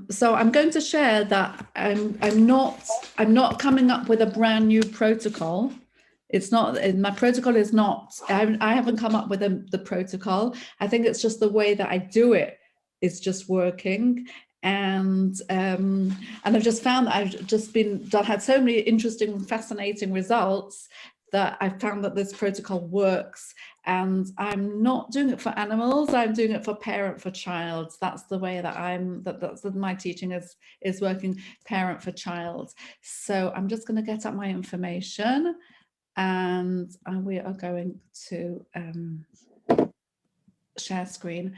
So I'm going to share that I'm not coming up with a brand new protocol. It's not, my protocol is not, I haven't come up with the protocol. I think it's just the way that I do it is just working. And I've just found that I've had so many interesting, fascinating results that I've found that this protocol works. And I'm not doing it for animals, I'm doing it for parent for child. That's the way that that's my teaching is working, parent for child. So I'm just going to get up my information, and we are going to share screen.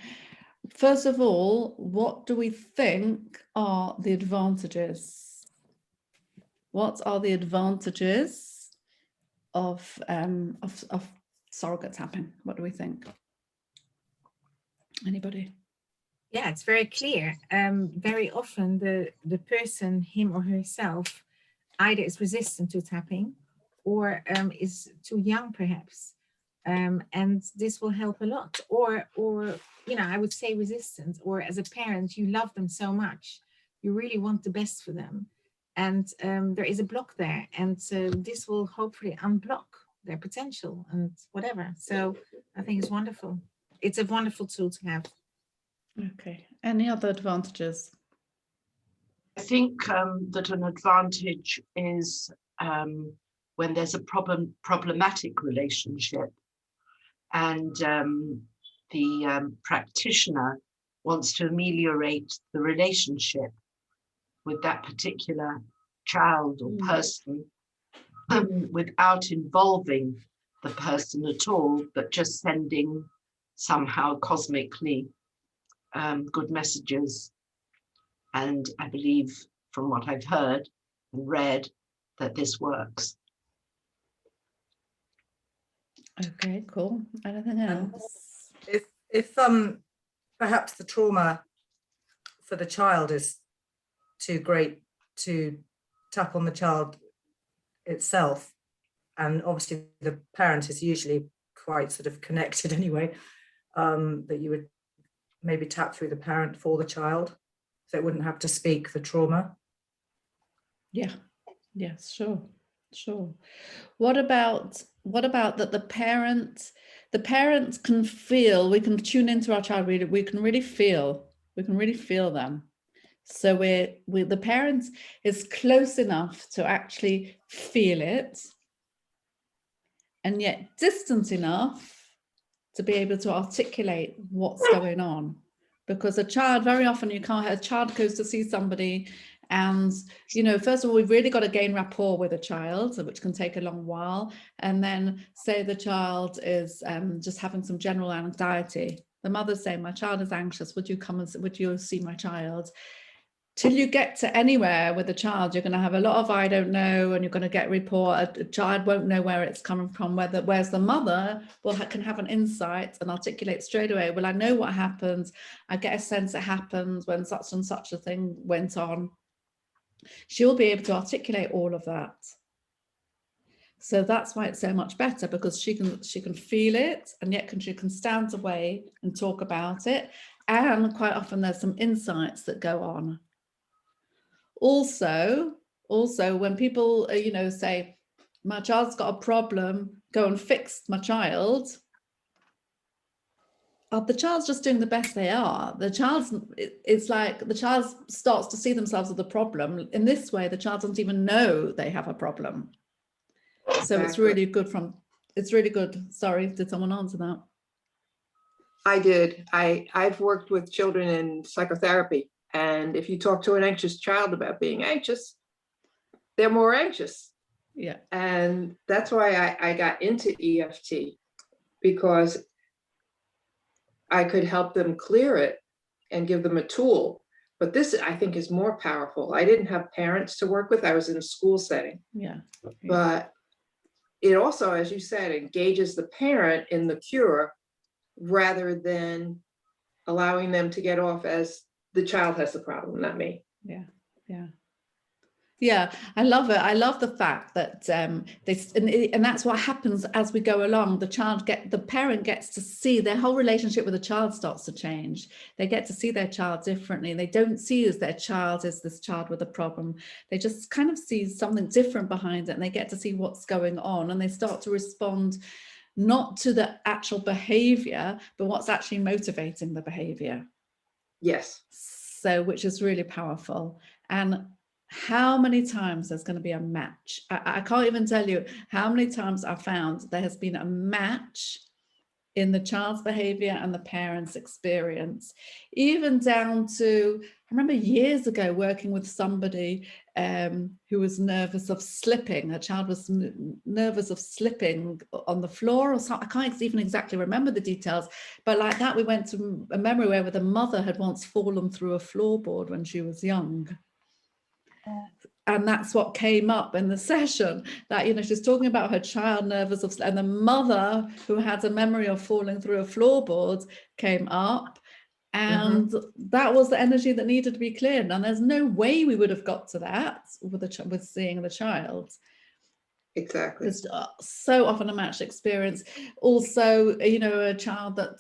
First of all, what do we think are the advantages? What are the advantages of surrogate tapping? What do we think? Anybody? Yeah, it's very clear. Very often the person, him or herself, either is resistant to tapping or is too young perhaps. And this will help a lot. Or, you know, I would say resistant, or as a parent, you love them so much. You really want the best for them. And there is a block there. And so this will hopefully unblock their potential and whatever. So I think it's wonderful. It's a wonderful tool to have. Okay. Any other advantages? I think that an advantage is when there's a problematic relationship, and the practitioner wants to ameliorate the relationship with that particular child or person without involving the person at all, but just sending somehow cosmically good messages. And I believe from what I've heard and read that this works. Okay, cool. Anything else? If perhaps the trauma for the child is too great to tap on the child itself, and obviously the parent is usually quite sort of connected anyway, that you would maybe tap through the parent for the child, so it wouldn't have to speak the trauma. Yeah, yes, sure. What about that the parent can feel, we can tune into our child, we can really feel them. So the parent is close enough to actually feel it, and yet distant enough to be able to articulate what's going on. Because a child, very often a child goes to see somebody, and, you know, first of all, we've really got to gain rapport with a child, which can take a long while. And then say the child is just having some general anxiety. The mother's saying, my child is anxious. Would you see my child? Till you get to anywhere with a child, you're going to have a lot of I don't know, and you're going to get report. A child won't know where it's coming from, whereas the mother can have an insight and articulate straight away. Well, I know what happened. I get a sense it happened when such and such a thing went on. She'll be able to articulate all of that. So that's why it's so much better, because she can feel it, and yet she can stand away and talk about it. And quite often there's some insights that go on. Also, when people, say, my child's got a problem, go and fix my child. The child's just doing the best they are. It's like the child starts to see themselves as the problem. In this way, the child doesn't even know they have a problem. So it's really good. Sorry, did someone answer that? I did. I've worked with children in psychotherapy. And if you talk to an anxious child about being anxious, they're more anxious. Yeah. And that's why I got into EFT, because I could help them clear it and give them a tool. But this, I think, is more powerful. I didn't have parents to work with. I was in a school setting. Yeah. But it also, as you said, engages the parent in the cure rather than allowing them to get off as the child has the problem, not me. Yeah. Yeah, I love it. I love the fact that and that's what happens as we go along. The parent gets to see their whole relationship with the child starts to change. They get to see their child differently. They don't see as their child as this child with a problem. They just kind of see something different behind it, and they get to see what's going on, and they start to respond not to the actual behavior, but what's actually motivating the behavior. Yes. So, which is really powerful. And how many times there's going to be a match? I can't even tell you how many times I've found there has been a match in the child's behavior and the parent's experience, even down to, I remember years ago working with somebody who was nervous of slipping. A child was nervous of slipping on the floor or something. I can't even exactly remember the details, but like that, we went to a memory where the mother had once fallen through a floorboard when she was young. And that's what came up in the session, that, you know, she's talking about her child nervous of, and the mother who had a memory of falling through a floorboard came up, and that was the energy that needed to be cleared. And there's no way we would have got to that with seeing the child. Exactly. It's so often a matched experience. Also, you know, a child that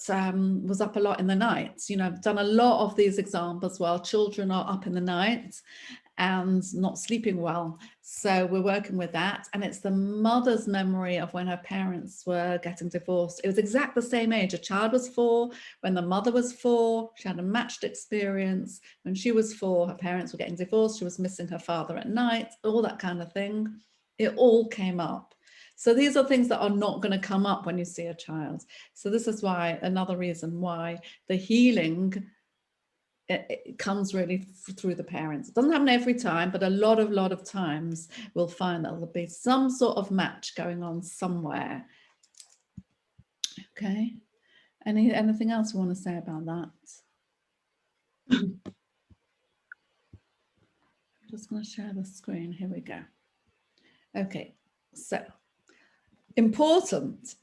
was up a lot in the night. You know, I've done a lot of these examples while children are up in the night and not sleeping well. So we're working with that. And it's the mother's memory of when her parents were getting divorced. It was exactly the same age. A child was 4 when the mother was 4. She had a matched experience. When she was 4, her parents were getting divorced. She was missing her father at night, all that kind of thing. It all came up. So these are things that are not going to come up when you see a child. So this is why, another reason why the healing, it comes really through the parents. It doesn't happen every time, but a lot of times we'll find that there'll be some sort of match going on somewhere. Okay. Anything else you want to say about that? I'm just going to share the screen. Here we go. Okay, so important.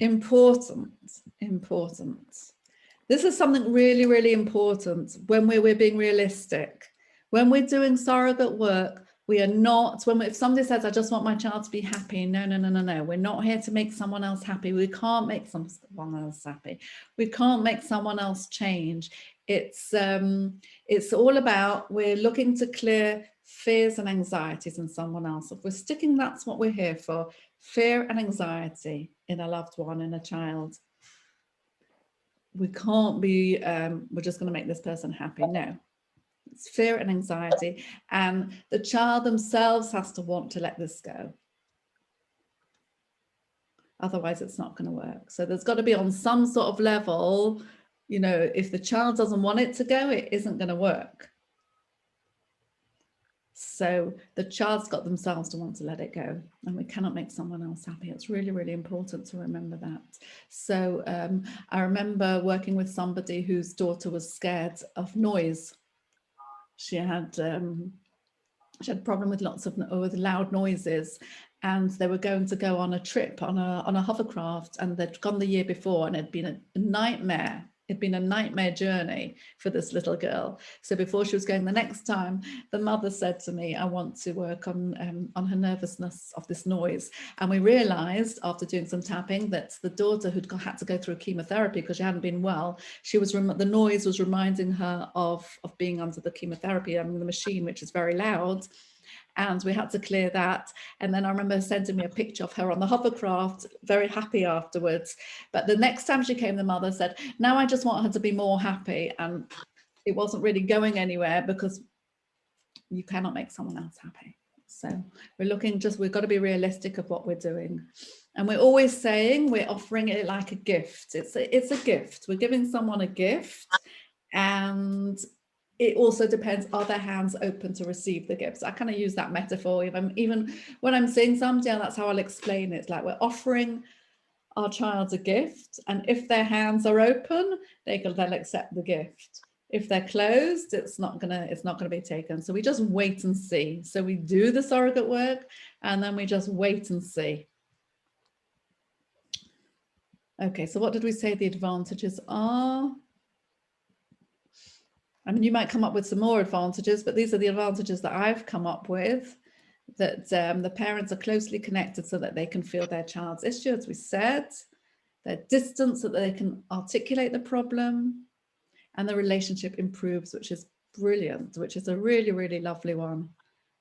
This is something really, really important when we're being realistic. When we're doing surrogate work, we are not, if somebody says, I just want my child to be happy, no. We're not here to make someone else happy. We can't make someone else happy. We can't make someone else change. It's all about, we're looking to clear fears and anxieties in someone else. If we're sticking, that's what we're here for. Fear and anxiety in a loved one, in a child. We can't be, we're just going to make this person happy. No, it's fear and anxiety. And the child themselves has to want to let this go. Otherwise, it's not going to work. So there's got to be on some sort of level, you know, if the child doesn't want it to go, it isn't going to work. So the child's got themselves to want to let it go, and we cannot make someone else happy. It's really, really important to remember that. So I remember working with somebody whose daughter was scared of noise. She had a problem with with loud noises, and they were going to go on a trip on a hovercraft, and they'd gone the year before, and it'd been a nightmare. It'd been a nightmare journey for this little girl. So before she was going the next time, the mother said to me, I want to work on her nervousness of this noise. And we realized after doing some tapping that the daughter who'd had to go through chemotherapy because she hadn't been well, the noise was reminding her of being under the chemotherapy, the machine, which is very loud. And we had to clear that. And then I remember her sending me a picture of her on the hovercraft, very happy afterwards. But the next time she came, the mother said, now I just want her to be more happy. And it wasn't really going anywhere, because you cannot make someone else happy. So we've got to be realistic of what we're doing. And we're always saying we're offering it like a gift. It's a gift. We're giving someone a gift, and it also depends, are their hands open to receive the gifts? I kind of use that metaphor. Even when I'm seeing somebody, that's how I'll explain it. It's like we're offering our child a gift, and if their hands are open, they'll accept the gift. If they're closed, it's not gonna be taken. So we just wait and see. So we do the surrogate work, and then we just wait and see. Okay, so what did we say the advantages are? I mean, you might come up with some more advantages, but these are the advantages that I've come up with. that the parents are closely connected so that they can feel their child's issue, as we said, their distance so that they can articulate the problem, and the relationship improves, which is brilliant, which is a really, really lovely one.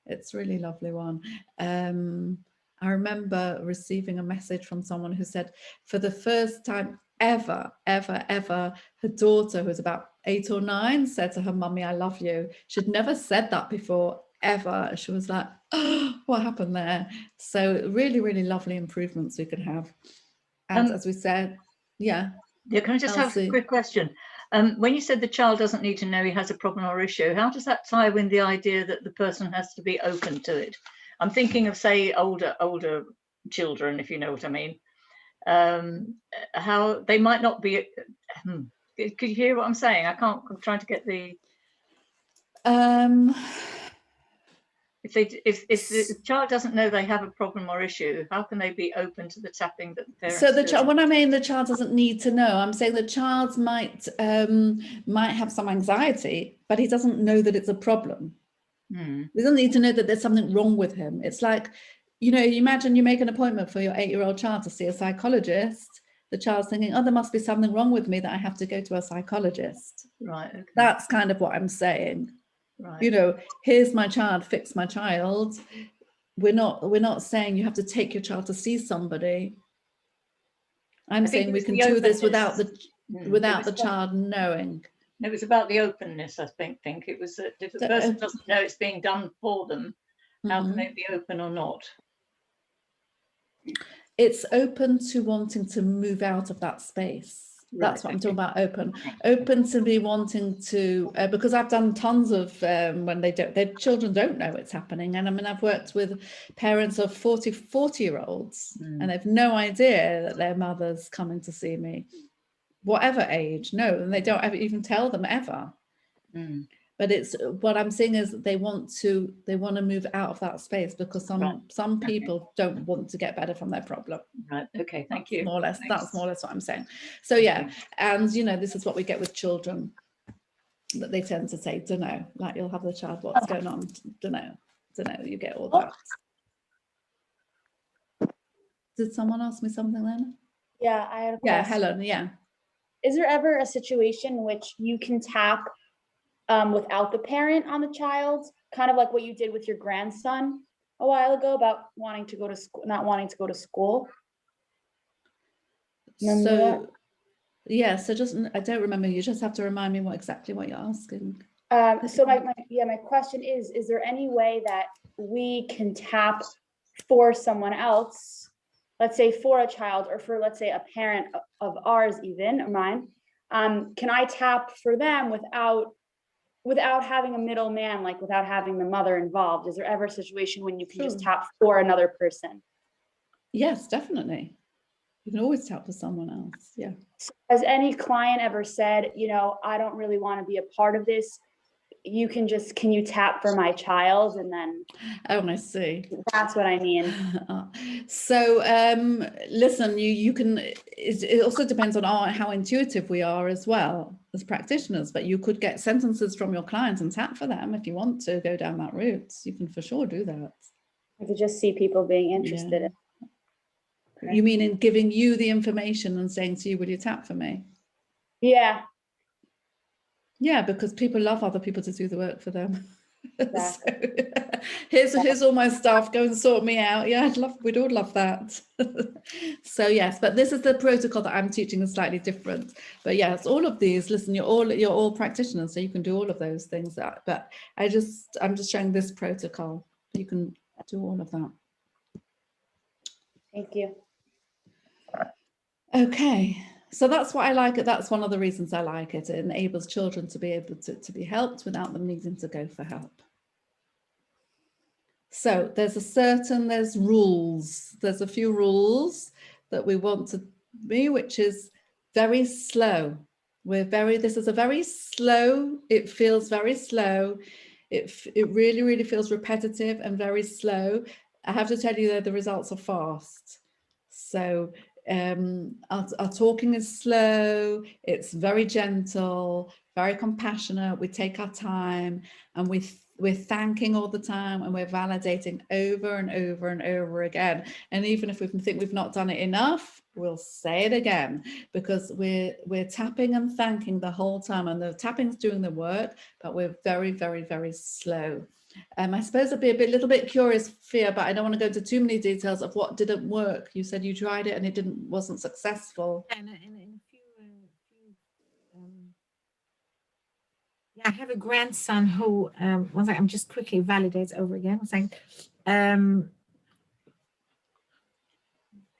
It's a really lovely one. I remember receiving a message from someone who said for the first time ever, her daughter, who was about 8 or 9, said to her, "Mummy, I love you." She'd never said that before, ever. She was like, "Oh, what happened there?" So really, really lovely improvements we could have. And as we said, yeah. Yeah, can I just have a quick question? When you said the child doesn't need to know he has a problem or issue, how does that tie with the idea that the person has to be open to it? I'm thinking of, say, older children, if you know what I mean. How they might not be. Could you hear what I'm saying? I'm trying to get the. If the child doesn't know they have a problem or issue, how can they be open to the tapping that the parents So the do? child, when I mean the child doesn't need to know, I'm saying the child might have some anxiety, but he doesn't know that it's a problem. He doesn't need to know that there's something wrong with him. It's like, you know, you imagine you make an appointment for your 8-year-old child to see a psychologist. The child's thinking, "Oh, there must be something wrong with me that I have to go to a psychologist." Right. Okay. That's kind of what I'm saying. Right. You know, here's my child, fix my child. We're not saying you have to take your child to see somebody. I'm saying we can do this without the child knowing. It was about the openness, I think. It was that if the person doesn't know it's being done for them, how can they be open or not? It's open to wanting to move out of that space. That's what I'm talking about, open to be wanting to, because I've done tons of when their children don't know it's happening. And I mean, I've worked with parents of 40-year-olds and they've no idea that their mother's coming to see me, whatever age, no, and they don't ever even tell them ever. But it's what I'm saying is they want to move out of that space because some people don't want to get better from their problem. Right. Okay. Thank you. More or less, that's more or less what I'm saying. So yeah, and you know, this is what we get with children, that they tend to say, "Don't know." Like you'll have the child, "What's going on?" Don't know. You get all that. Did someone ask me something then? Yeah, I had a question. Yeah, Helen. Yeah. Is there ever a situation in which you can tap without the parent on the child, kind of like what you did with your grandson a while ago about wanting to go to school, not wanting to go to school? Remember So yeah, so just I don't remember. You just have to remind me exactly what you're asking. So my question is there any way that we can tap for someone else, let's say for a child or for, let's say, a parent of ours, even or mine, can I tap for them without having a middleman, like without having the mother involved? Is there ever a situation when you can just tap for another person? Yes, definitely. You can always tap for someone else. Yeah. So has any client ever said, you know, I don't really want to be a part of this? Can you tap for my child? And then, oh, I see. That's what I mean. So listen, you can, it also depends on how intuitive we are as well as practitioners, but you could get sentences from your clients and tap for them if you want to go down that route. You can for sure do that. I could just see people being interested in. Okay. You mean in giving you the information and saying to you, "Will you tap for me?" Yeah. Yeah, because people love other people to do the work for them. Exactly. So here's all my stuff, go and sort me out. Yeah, we'd all love that. So yes, but this is the protocol that I'm teaching is slightly different. But yes, all of these, listen, you're all practitioners, so you can do all of those things. But I'm just showing this protocol. You can do all of that. Thank you. Okay. So that's what I like it. That's one of the reasons I like it. It enables children to be able to be helped without them needing to go for help. So there's rules. There's a few rules that we want to be, which is very slow. This is a very slow, it feels very slow. It really, really feels repetitive and very slow. I have to tell you that the results are fast. So Our talking is slow, it's very gentle, very compassionate. We take our time, and we're thanking all the time, and we're validating over and over and over again. And even if we think we've not done it enough, we'll say it again, because we're tapping and thanking the whole time, and the tapping's doing the work, but we're very, very, very slow. I suppose I'd be a little bit curious, Fia, but I don't want to go into too many details of what didn't work. You said you tried it and it wasn't successful. And a few, yeah, I have a grandson who, one second, I'm just quickly validate over again. One second.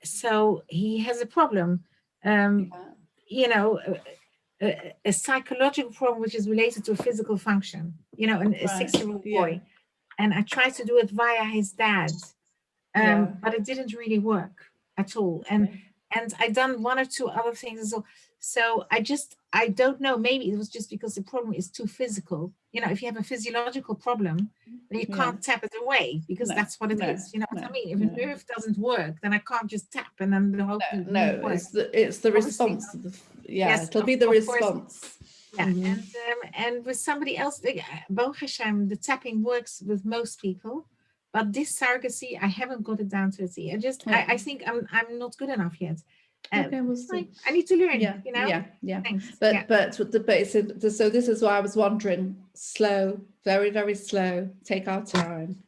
So he has a problem, you know, a psychological problem which is related to a physical function, you know, and a 6-year-old boy. And I tried to do it via his dad, but it didn't really work at all. And I done 1 or 2 other things as well. So I don't know, maybe it was just because the problem is too physical. You know, if you have a physiological problem, then you can't tap it away, because that's what it is. You know what I mean? If a nerve doesn't work, then I can't just tap and then the whole thing works. It's the response. Yes, it'll be the response. Yeah, and with somebody else, Baruch Hashem, the tapping works with most people, but this surrogacy, I haven't got it down to a T. I think I'm not good enough yet. Okay, we'll see. I need to learn. You know. Thanks. But so this is why I was wondering. Slow, very, very slow. Take our time.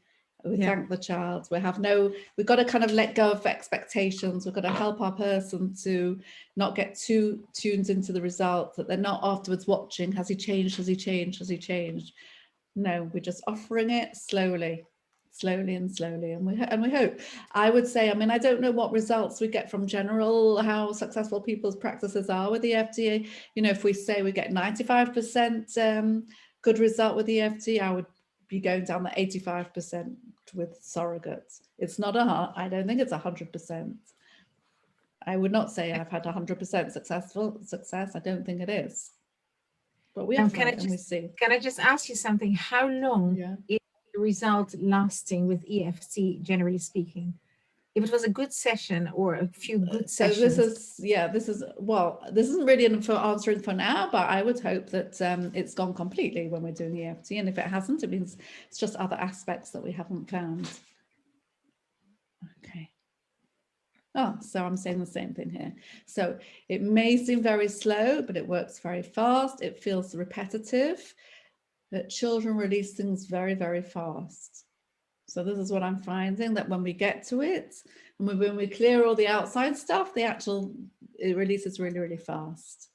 We thank the child. We've got to kind of let go of expectations. We've got to help our person to not get too tuned into the result, that they're not afterwards watching, has he changed, has he changed, has he changed? No, we're just offering it slowly and slowly. And we hope, I would say, I mean, I don't know what results we get from general, how successful people's practices are with EFT. You know, if we say we get 95% good result with EFT, I would be going down the 85% with surrogates. It's not I don't think it's 100%. I would not say I've had 100% success. I don't think it is. But we have and we see. Can I just ask you something? How long is the result lasting with EFT, generally speaking? If it was a good session or a few good sessions. So this isn't really for answering for now, but I would hope that it's gone completely when we're doing EFT. And if it hasn't, it means it's just other aspects that we haven't found. Okay. Oh, so I'm saying the same thing here. So it may seem very slow, but it works very fast. It feels repetitive, but children release things very, very fast. So this is what I'm finding, that when we get to it, and when we clear all the outside stuff, it releases really, really fast.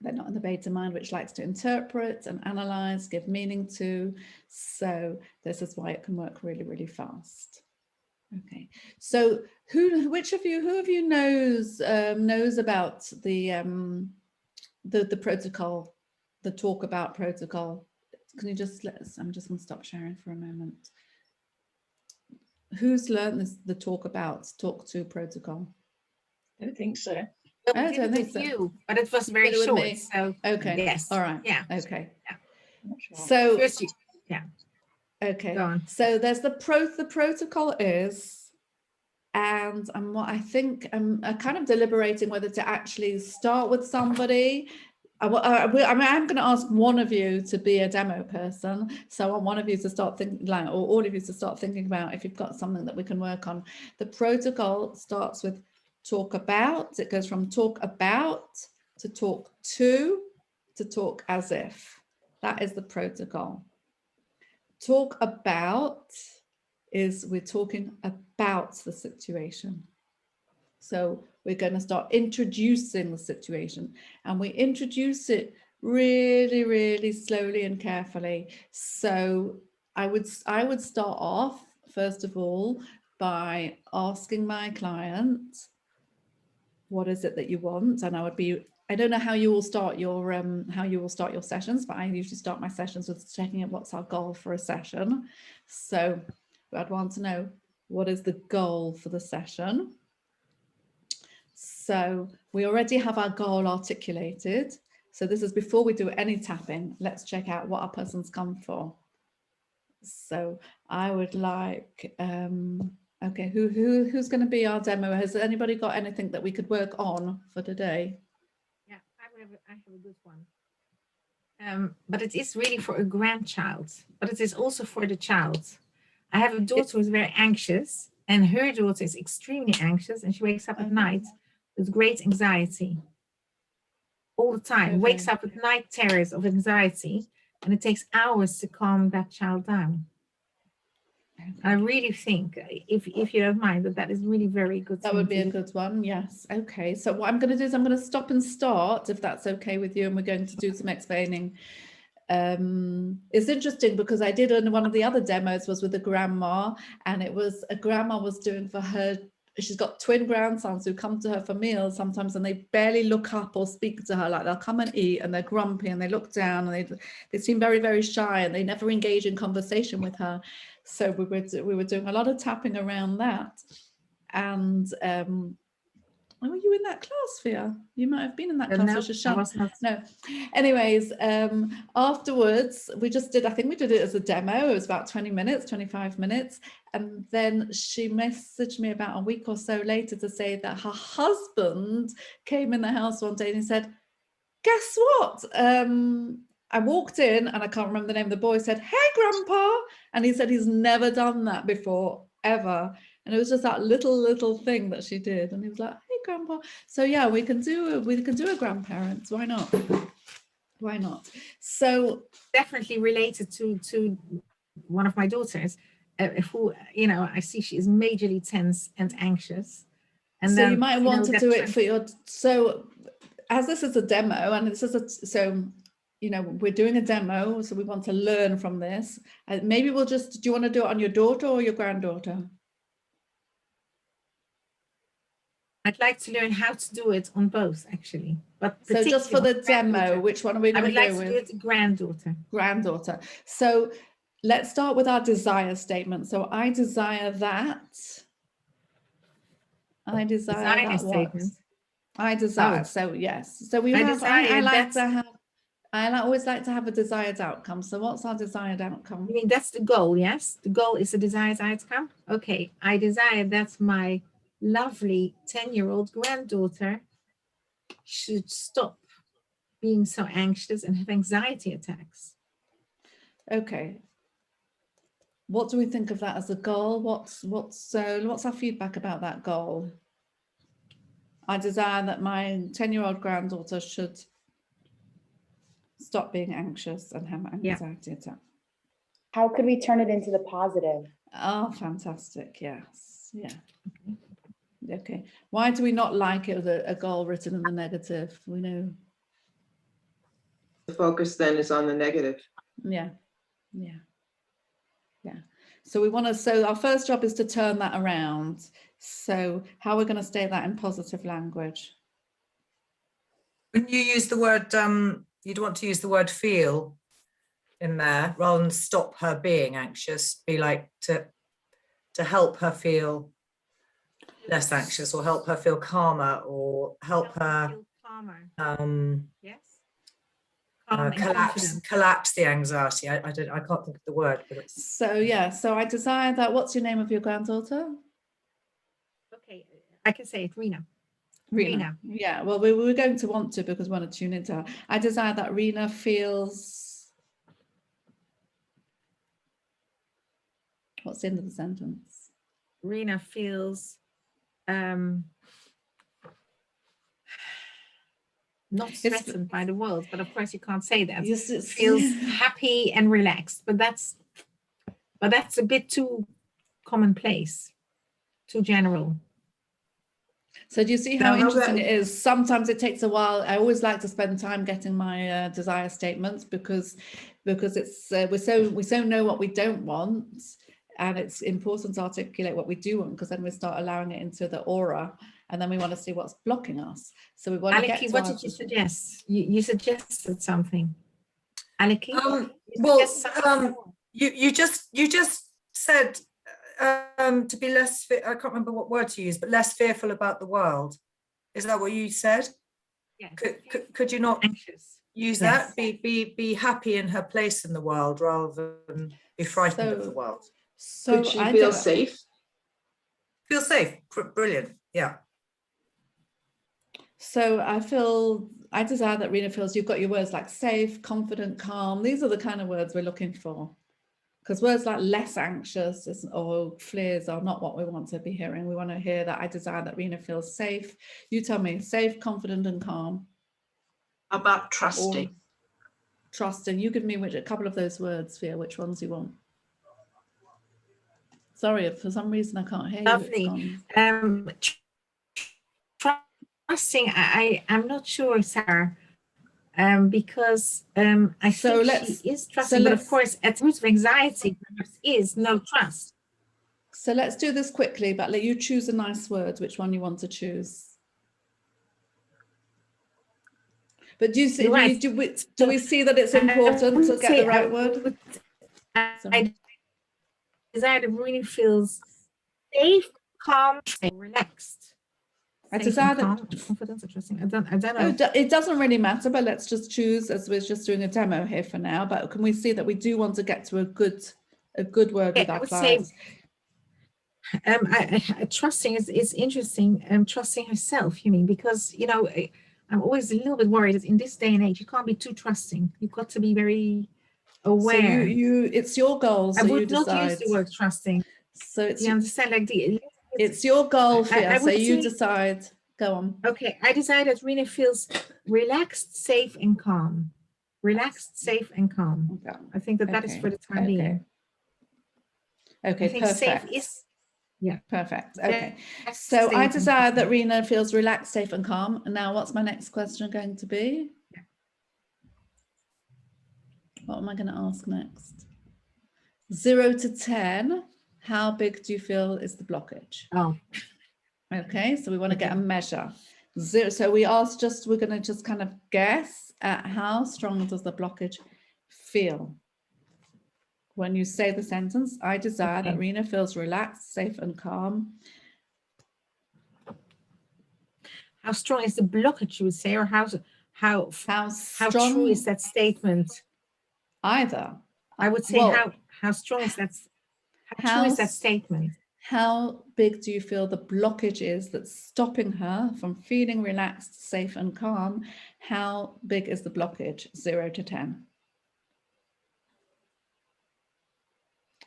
They're not in the beta mind, which likes to interpret and analyze, give meaning to. So this is why it can work really, really fast. Okay, so who of you knows about the protocol, the talk about protocol? Can you just I'm just going to stop sharing for a moment. Who's learned the talk to protocol? I don't think so. I don't think so. But it was very short. So okay. Yes. All right. Yeah. Okay. Not sure. So first, okay. Go on. So there's the protocol is, and what I think I'm kind of deliberating whether to actually start with somebody. I'm going to ask one of you to be a demo person. So I want one of you to start thinking, or all of you to start thinking about if you've got something that we can work on. The protocol starts with talk about. It goes from talk about to talk to talk as if. That is the protocol. Talk about is we're talking about the situation. So we're going to start introducing the situation, and we introduce it really, really slowly and carefully. So I would start off, first of all, by asking my client, what is it that you want? And I don't know how you will start your sessions, but I usually start my sessions with checking out what's our goal for a session. So I'd want to know, what is the goal for the session? So we already have our goal articulated. So this is before we do any tapping. Let's check out what our person's come for. So I would like, Okay, who's going to be our demo? Has anybody got anything that we could work on for today? Yeah, I have a good one. But it is really for a grandchild, but it is also for the child. I have a daughter who's very anxious, and her daughter is extremely anxious, and she wakes up at night with great anxiety all the time, wakes up with night terrors of anxiety, and it takes hours to calm that child down. I really think, if you don't mind, that is really very good. That would be a good one, yes. Okay, so what I'm going to do is I'm going to stop and start, if that's okay with you, and we're going to do some explaining. It's interesting because I did one of the other demos was with a grandma, and it was a grandma was doing for her. She's got twin grandsons who come to her for meals sometimes, and they barely look up or speak to her. Like they'll come and eat, and they're grumpy, and they look down, and they seem very, very shy, and they never engage in conversation with her. So we were doing a lot of tapping around that, and were you in that class, Fia? You might have been in that class. No, I was not. No. Anyways, afterwards, we just did, I think we did it as a demo. It was about 20 minutes, 25 minutes. And then she messaged me about a week or so later to say that her husband came in the house one day and he said, guess what? I walked in and I can't remember the name of the boy, said, hey, Grandpa. And he said he's never done that before, ever. And it was just that little thing that she did. And he was like, hey, Grandpa. So yeah, we can do a grandparents. Why not? Why not? So definitely related to one of my daughters, who, you know, I see she is majorly tense and anxious. And so then, you might want to do it for your, so as this is a demo and this is so you know, we're doing a demo, so we want to learn from this. Maybe we'll just, do you want to do it on your daughter or your granddaughter? I'd like to learn how to do it on both, actually. But so just for the demo, which one are we going to go with? I would like to do it granddaughter. Granddaughter. So let's start with our desire statement. So I desire that. I desire that statement. I desire. Oh. So yes. So we have. I like to have. I always like to have a desired outcome. So what's our desired outcome? You mean that's the goal? Yes, the goal is a desired outcome. Okay, I desire that my lovely 10-year-old granddaughter should stop being so anxious and have anxiety attacks. Okay. What do we think of that as a goal? What's our feedback about that goal? I desire that my 10-year-old granddaughter should stop being anxious and have anxiety attack. How could we turn it into the positive? Oh, fantastic. Yes. Yeah. Okay. Why do we not like it with a goal written in the negative? We know. The focus then is on the negative. Yeah. Yeah. Yeah. So we want to, so our first job is to turn that around. So how we're going to state that in positive language? When you use the word, you'd want to use the word feel in there rather than stop her being anxious, be like to help her feel less anxious or help her feel calmer or help her yes. Collapse the anxiety. I can't think of the word, but it's... So yeah, so I desire that. What's your name of your granddaughter? Okay, I can say it, Rena. Rena. Yeah, well, we were going to want to because we want to tune into her. I desire that Rena feels. What's the end of the sentence? Rena feels not threatened by the world, but of course you can't say that. Yes, feels happy and relaxed, but that's a bit too commonplace, too general. So do you see how interesting it is? Sometimes it takes a while. I always like to spend time getting my desire statements because it's we so know what we don't want, and it's important to articulate what we do want, because then we start allowing it into the aura, and then we want to see what's blocking us. So we want to get to what did you suggest? You suggested something. Aleki? You just said to be less, I can't remember what word to use, but less fearful about the world. Is that what you said? Yeah. Could you not anxious. Use that? Be happy in her place in the world rather than be frightened of the world. So could she feel safe? Feel safe. Brilliant. Yeah. So I desire that Rena feels you've got your words like safe, confident, calm. These are the kind of words we're looking for. Because words like less anxious or fleers are not what we want to be hearing. We want to hear that I desire that Rena feels safe. You tell me, safe, confident, and calm. How about trusting? Or trusting. You give me a couple of those words, Fia, which ones you want. Sorry, if for some reason I can't hear Lovely. you. Trusting, I'm not sure, Sarah, because I So think she is trusting, but of course, at the root of anxiety perhaps is no trust. So let's do this quickly, but let you choose a nice word, which one you want to choose. But do you see, Right. do we see that it's important to get the right word? I desire that really feels safe, calm, and relaxed. I desire that confidence, trusting. I don't know. Oh, it doesn't really matter, but let's just choose, as we're just doing a demo here for now. But can we see that we do want to get to a good word with our clients? Trusting is interesting. Trusting herself, you mean, because you know, I'm always a little bit worried that in this day and age you can't be too trusting. You've got to be very aware. So you it's your goal. So I would you not decide. use the word trusting. So it's, you understand, like it's your goal, Fia. I so would you say, decide. Go on. Okay, I desire that Rena feels relaxed, safe, and calm. Relaxed, safe, and calm. Okay. I think that is for the time being. Okay, I think perfect. safe is, yeah. Perfect. Okay. So I desire that Rena feels relaxed, safe, and calm. And now what's my next question going to be? Yeah. What am I going to ask next? 0 to 10, how big do you feel is the blockage? Oh. Okay, so we want to get a measure. 0, so we're going to just kind of guess at how strong does the blockage feel? When you say the sentence, I desire that Rena feels relaxed, safe, and calm. How strong is the blockage, you would say, or how true is that statement? Either. I would say, well, how strong is that? How true is that statement? How big do you feel the blockage is that's stopping her from feeling relaxed, safe, and calm? How big is the blockage? 0 to 10.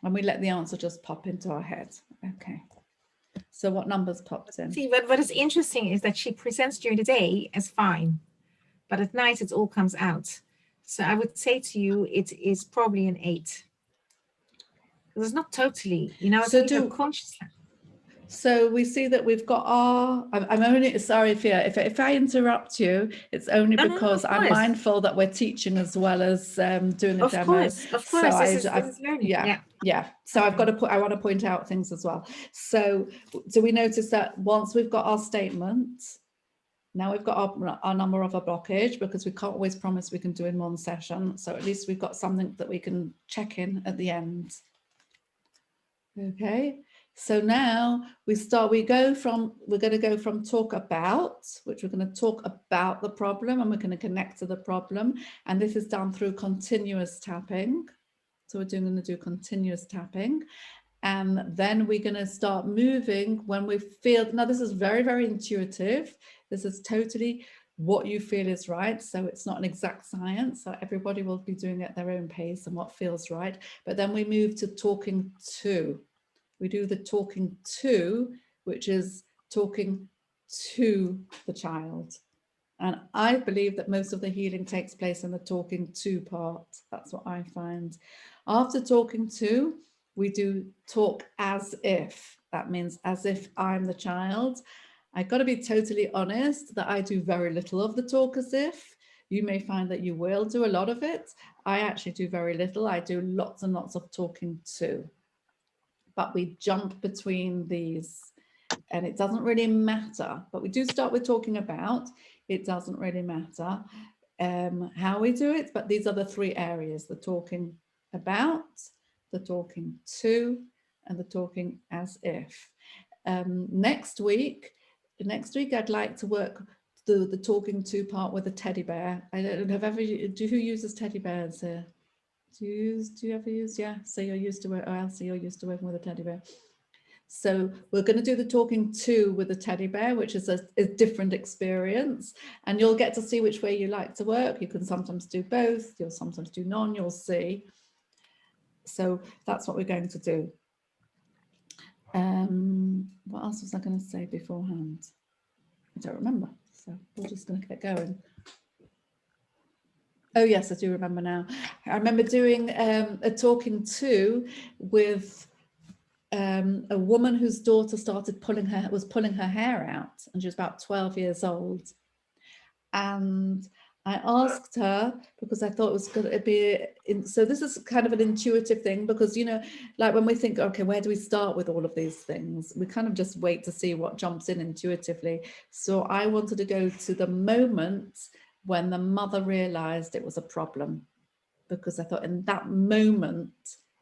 And we let the answer just pop into our head. Okay. So what numbers popped in? See, what is interesting is that she presents during the day as fine, but at night it all comes out. So I would say to you, it is probably an 8. It's not totally, you know, it's consciously. So we see that we've got our, I'm only, sorry, Fia, if I interrupt you, it's only because I'm mindful that we're teaching as well as doing a demo. Of course, this is learning. Yeah. So I've got to I want to point out things as well. So do we notice that once we've got our statement, now we've got our number of a blockage, because we can't always promise we can do in one session. So at least we've got something that we can check in at the end. Okay. So now we're going to go from talk about, which we're going to talk about the problem, and we're going to connect to the problem. And this is done through continuous tapping. So we're going to do continuous tapping. And then we're going to start moving when we feel, now this is very, very intuitive. This is totally what you feel is right. So it's not an exact science. So everybody will be doing it at their own pace and what feels right. But then we move to talking to. We do the talking to, which is talking to the child. And I believe that most of the healing takes place in the talking to part. That's what I find. After talking to, we do talk as if. That means as if I'm the child. I've got to be totally honest that I do very little of the talk as if. You may find that you will do a lot of it. I actually do very little. I do lots and lots of talking to. But we jump between these, and it doesn't really matter. But we do start with talking about. It doesn't really matter how we do it, but these are the 3 areas: the talking about, the talking to, and the talking as if. Next week I'd like to work the talking to part with a teddy bear. I don't have ever, who uses teddy bears here? Do you ever use? Yeah, so you're used to it, or else you're used to working with a teddy bear. So we're going to do the talking to with the teddy bear, which is a different experience, and you'll get to see which way you like to work. You can sometimes do both, you'll sometimes do none, you'll see. So that's what we're going to do. What else was I going to say beforehand? I don't remember, so we're just going to get going. Oh yes, I do remember now. I remember doing a talking to with a woman whose daughter was pulling her hair out, and she was about 12 years old. And I asked her, because I thought it was going to be, so this is kind of an intuitive thing, because, you know, like when we think, okay, where do we start with all of these things? We kind of just wait to see what jumps in intuitively. So I wanted to go to the moment when the mother realized it was a problem, because I thought in that moment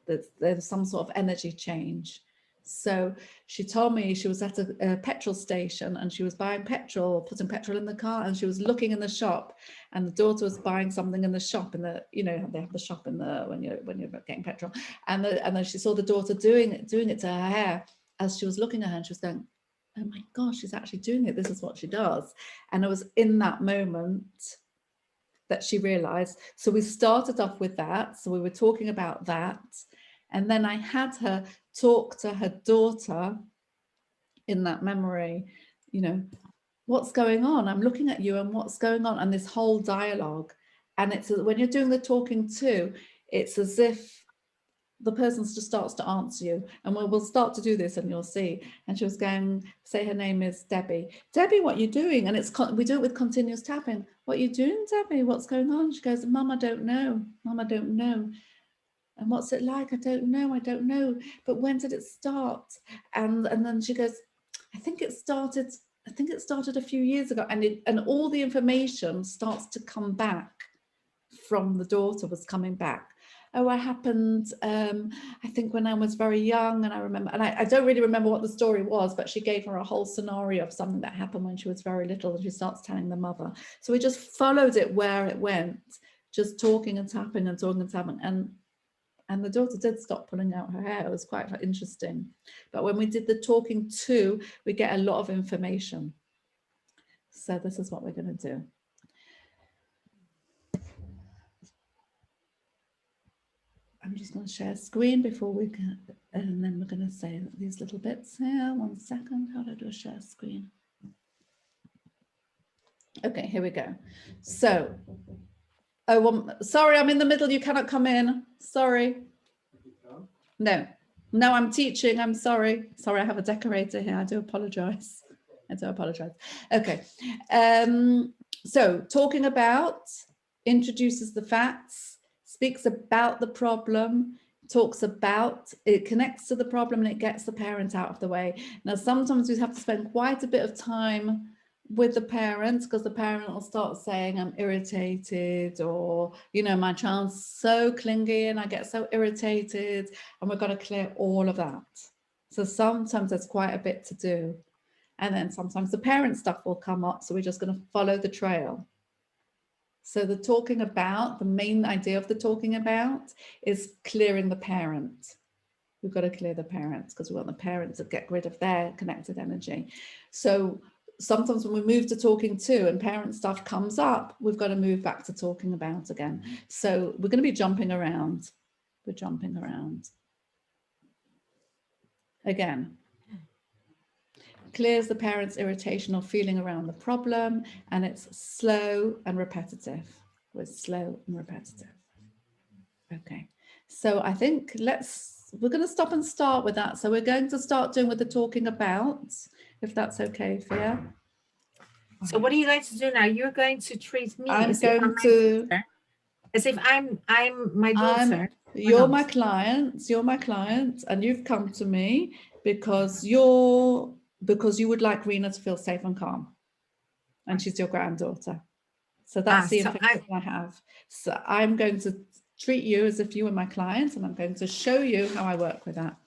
that there was some sort of energy change. So she told me she was at a petrol station and she was buying petrol, putting petrol in the car, and she was looking in the shop, and the daughter was buying something in the shop, in the, you know, they have the shop in the when you're getting petrol, and then she saw the daughter doing it to her hair. As she was looking at her, and she was going, oh my gosh, she's actually doing it, this is what she does. And it was in that moment that she realized. So we started off with that, so we were talking about that, and then I had her talk to her daughter in that memory, you know, what's going on? I'm looking at you, and what's going on? And this whole dialogue. And it's when you're doing the talking to, it's as if the person just starts to answer you, and we'll start to do this and you'll see. And she was going, say her name is Debbie. Debbie, what are you doing? And we do it with continuous tapping. What are you doing, Debbie? What's going on? She goes, Mum, I don't know. Mum, I don't know. And what's it like? I don't know. But when did it start? And then she goes, I think it started a few years ago. And all the information starts to come back from the daughter, was coming back. Oh, it happened, I think when I was very young, and I remember, and I don't really remember what the story was, but she gave her a whole scenario of something that happened when she was very little, and she starts telling the mother. So we just followed it where it went, just talking and tapping and talking and tapping, and the daughter did stop pulling out her hair. It was quite interesting. But when we did the talking to, we get a lot of information. So this is what we're going to do. I'm just going to share screen before we can, and then we're going to say these little bits here. 1 second. How do I do a share screen? Okay, here we go. So, sorry, I'm in the middle. You cannot come in. Sorry. No, I'm teaching. I'm sorry. Sorry, I have a decorator here. I do apologize. Okay. So talking about introduces the facts, speaks about the problem, talks about, it connects to the problem, and it gets the parent out of the way. Now, sometimes we have to spend quite a bit of time with the parents, because the parent will start saying, I'm irritated, or, you know, my child's so clingy and I get so irritated, and we've got to clear all of that. So sometimes there's quite a bit to do. And then sometimes the parent stuff will come up, so we're just going to follow the trail. So the talking about, the main idea of the talking about is clearing the parent. We've got to clear the parents, because we want the parents to get rid of their connected energy. So sometimes when we move to talking to and parent stuff comes up, we've got to move back to talking about again. So we're going to be jumping around. We're jumping around. Again, clears the parent's irritation or feeling around the problem, and it's slow and repetitive. We're slow and repetitive. Okay, so I think we're going to stop and start with that. So we're going to start doing with the talking about, if that's okay, Fia. So what are you going to do now? You're going to treat me I'm as going if to, as if I'm my daughter. you're my client, and you've come to me because you would like Rena to feel safe and calm, and she's your granddaughter. So that's the information I have. So I'm going to treat you as if you were my client, and I'm going to show you how I work with that.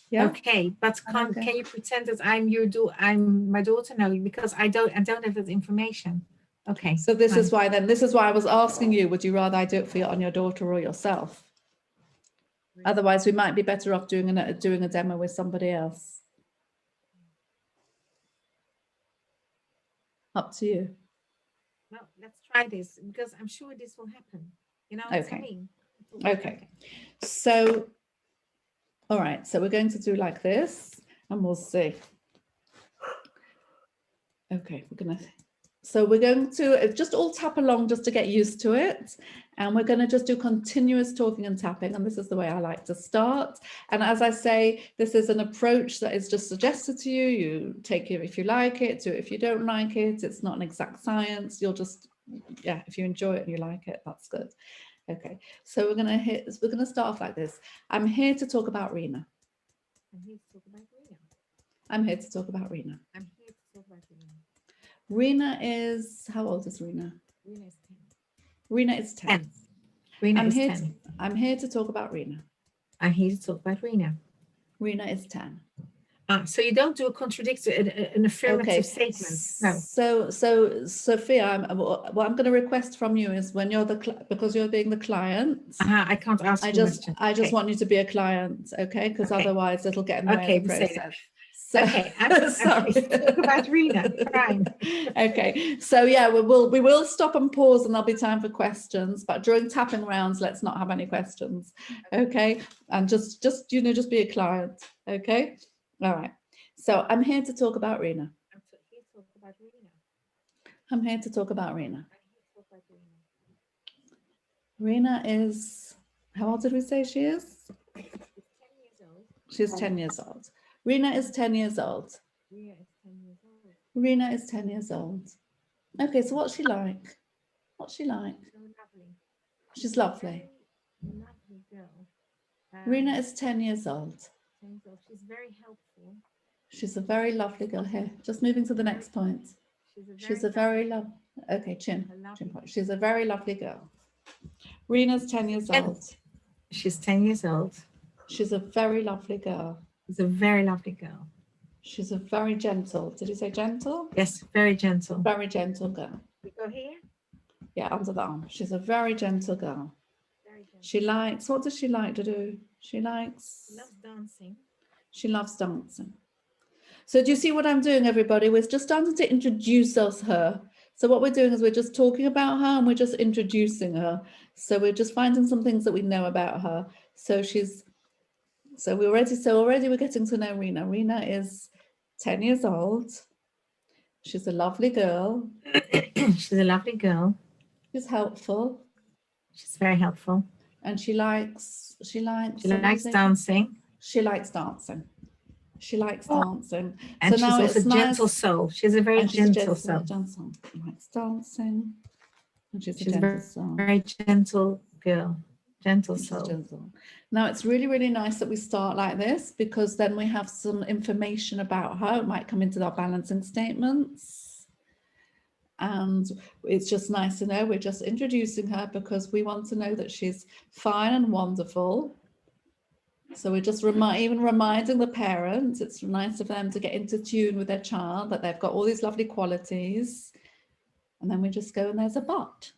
Yeah. Okay, but can you pretend that I'm my daughter now, because I don't have that information. Okay. So this is why I was asking you, would you rather I do it for you on your daughter or yourself? Otherwise, we might be better off doing a demo with somebody else. Up to you. Well, let's try this because I'm sure this will happen. You know what I Okay. mean? Okay. So, all right. So we're going to do like this, and we'll see. Okay, so we're going to just all tap along just to get used to it. And we're going to just do continuous talking and tapping. And this is the way I like to start. And as I say, this is an approach that is just suggested to you. You take it if you like it, do it if you don't like it. It's not an exact science. You'll just, yeah, if you enjoy it and you like it, that's good. Okay, so we're going to start off like this. I'm here to talk about Rena. I'm here to talk about Rena. I'm here to talk about Rena. I'm here to talk about Rena. Rena is, how old is Rena? Rena is 10. Rena is 10. 10. Rena I'm is here 10. I'm here to talk about Rena. I'm here to talk about Rena. Rena is 10. So you don't do a contradictory, an affirmative statement. No. So Sophia, what I'm going to request from you is when you're because you're being the client, I can't ask you a question. I just Okay. want you to be a client, okay? Because Okay. otherwise it'll get in the way Okay, of the we say that. process. So, Okay, I'm sorry. here to talk about Rena. Fine. Okay, so yeah, we will stop and pause, and there'll be time for questions. But during tapping rounds, let's not have any questions, okay? And just be a client, okay? All right. So I'm here to talk about Rena. I'm here to talk about Rena. I'm here to talk about Rena. I'm here to talk about Rena. Rena is, how old did we say she is? She's 10 years old. She's 10 years old. Rena is 10 years old. Rena is 10 years old. Rena is 10 years old. Okay, so what's she like? What's she like? So lovely. She's lovely. Very lovely girl. Rena is 10 years old. 10 years old. She's very helpful. She's a very lovely girl. Here, just moving to the next point. She's a very lovely, okay, chin point. She's a very lovely girl. Rena's 10 years old. She's 10 years old. She's a very lovely girl. She's a very lovely girl. She's a very gentle. Did you say gentle? Yes, very gentle. Very gentle girl. We go here. Yeah, under the arm. She's a very gentle girl. Very gentle. She likes, what does she like to do? She likes, Loves dancing. she loves dancing. So do you see what I'm doing, everybody? We're just starting to introduce her. So what we're doing is we're just talking about her and we're just introducing her. So we're just finding some things that we know about her. So already we're getting to know Rena. Rena is 10 years old. She's a lovely girl. She's a lovely girl. She's helpful. She's very helpful. And she likes She likes dancing. She likes dancing. She likes dancing. And so she's now also it's a gentle nice. soul. She's a very And she's gentle soul. She likes dancing. And she's a She's a gentle soul. very gentle girl. Gentle She's soul. gentle. Now it's really, really nice that we start like this because then we have some information about her. It might come into our balancing statements. And it's just nice to know we're just introducing her because we want to know that she's fine and wonderful. So we're just even reminding the parents, it's nice of them to get into tune with their child, that they've got all these lovely qualities. And then we just go, and there's a but.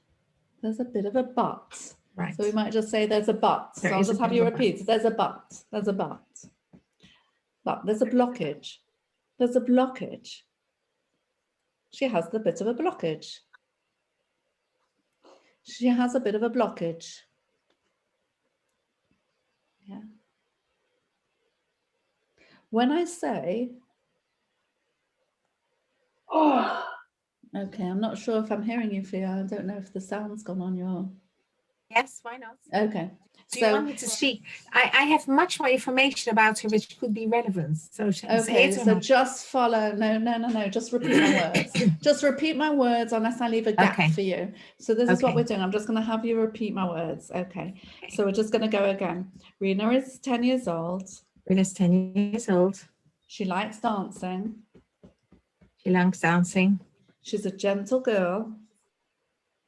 There's a bit of a but. Right. So we might just say there's a but. So I'll just have you repeat. There's a but. There's a but. But there's a blockage. There's a blockage. She has a bit of a blockage. She has a bit of a blockage. Yeah. When I say, oh, okay, I'm not sure if I'm hearing you, Fia. I don't know if the sound's gone on your. Yes, why not? Okay. Do you want me to speak? I have much more information about her which could be relevant. So okay, so just follow. No. Just repeat my words. Just repeat my words unless I leave a gap for you. So this is what we're doing. I'm just going to have you repeat my words. Okay. So we're just going to go again. Rena is 10 years old. Rena's 10 years old. She likes dancing. She likes dancing. She's a gentle girl.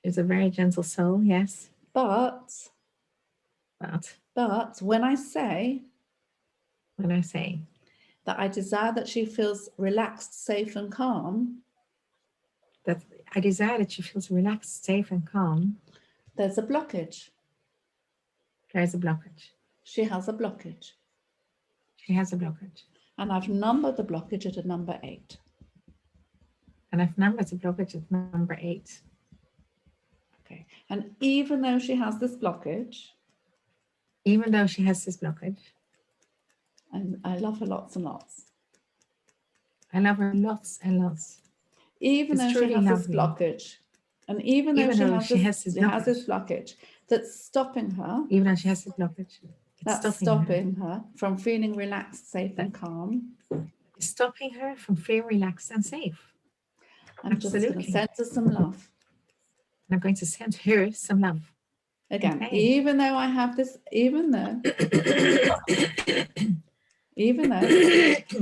She's a very gentle soul, yes. But when I say that I desire that she feels relaxed, safe and calm, that I desire that she feels relaxed, safe and calm, there's a blockage. there's a blockage. she has a blockage. She has a blockage. And I've numbered the blockage at a number 8. And I've numbered the blockage at number 8. Okay. And even though she has this blockage, Even though she has this blockage, and I love her lots and lots. I love her lots and lots. Even It's though she truly has this lovely. blockage, and even though she has this blockage that's stopping her, Even though she has this blockage, it's that's stopping her from feeling relaxed, safe, and calm. It's stopping her from feeling relaxed and safe. I'm just going to Absolutely. send her some love. And I'm going to send her some love. Again, Okay. even though I have this, even though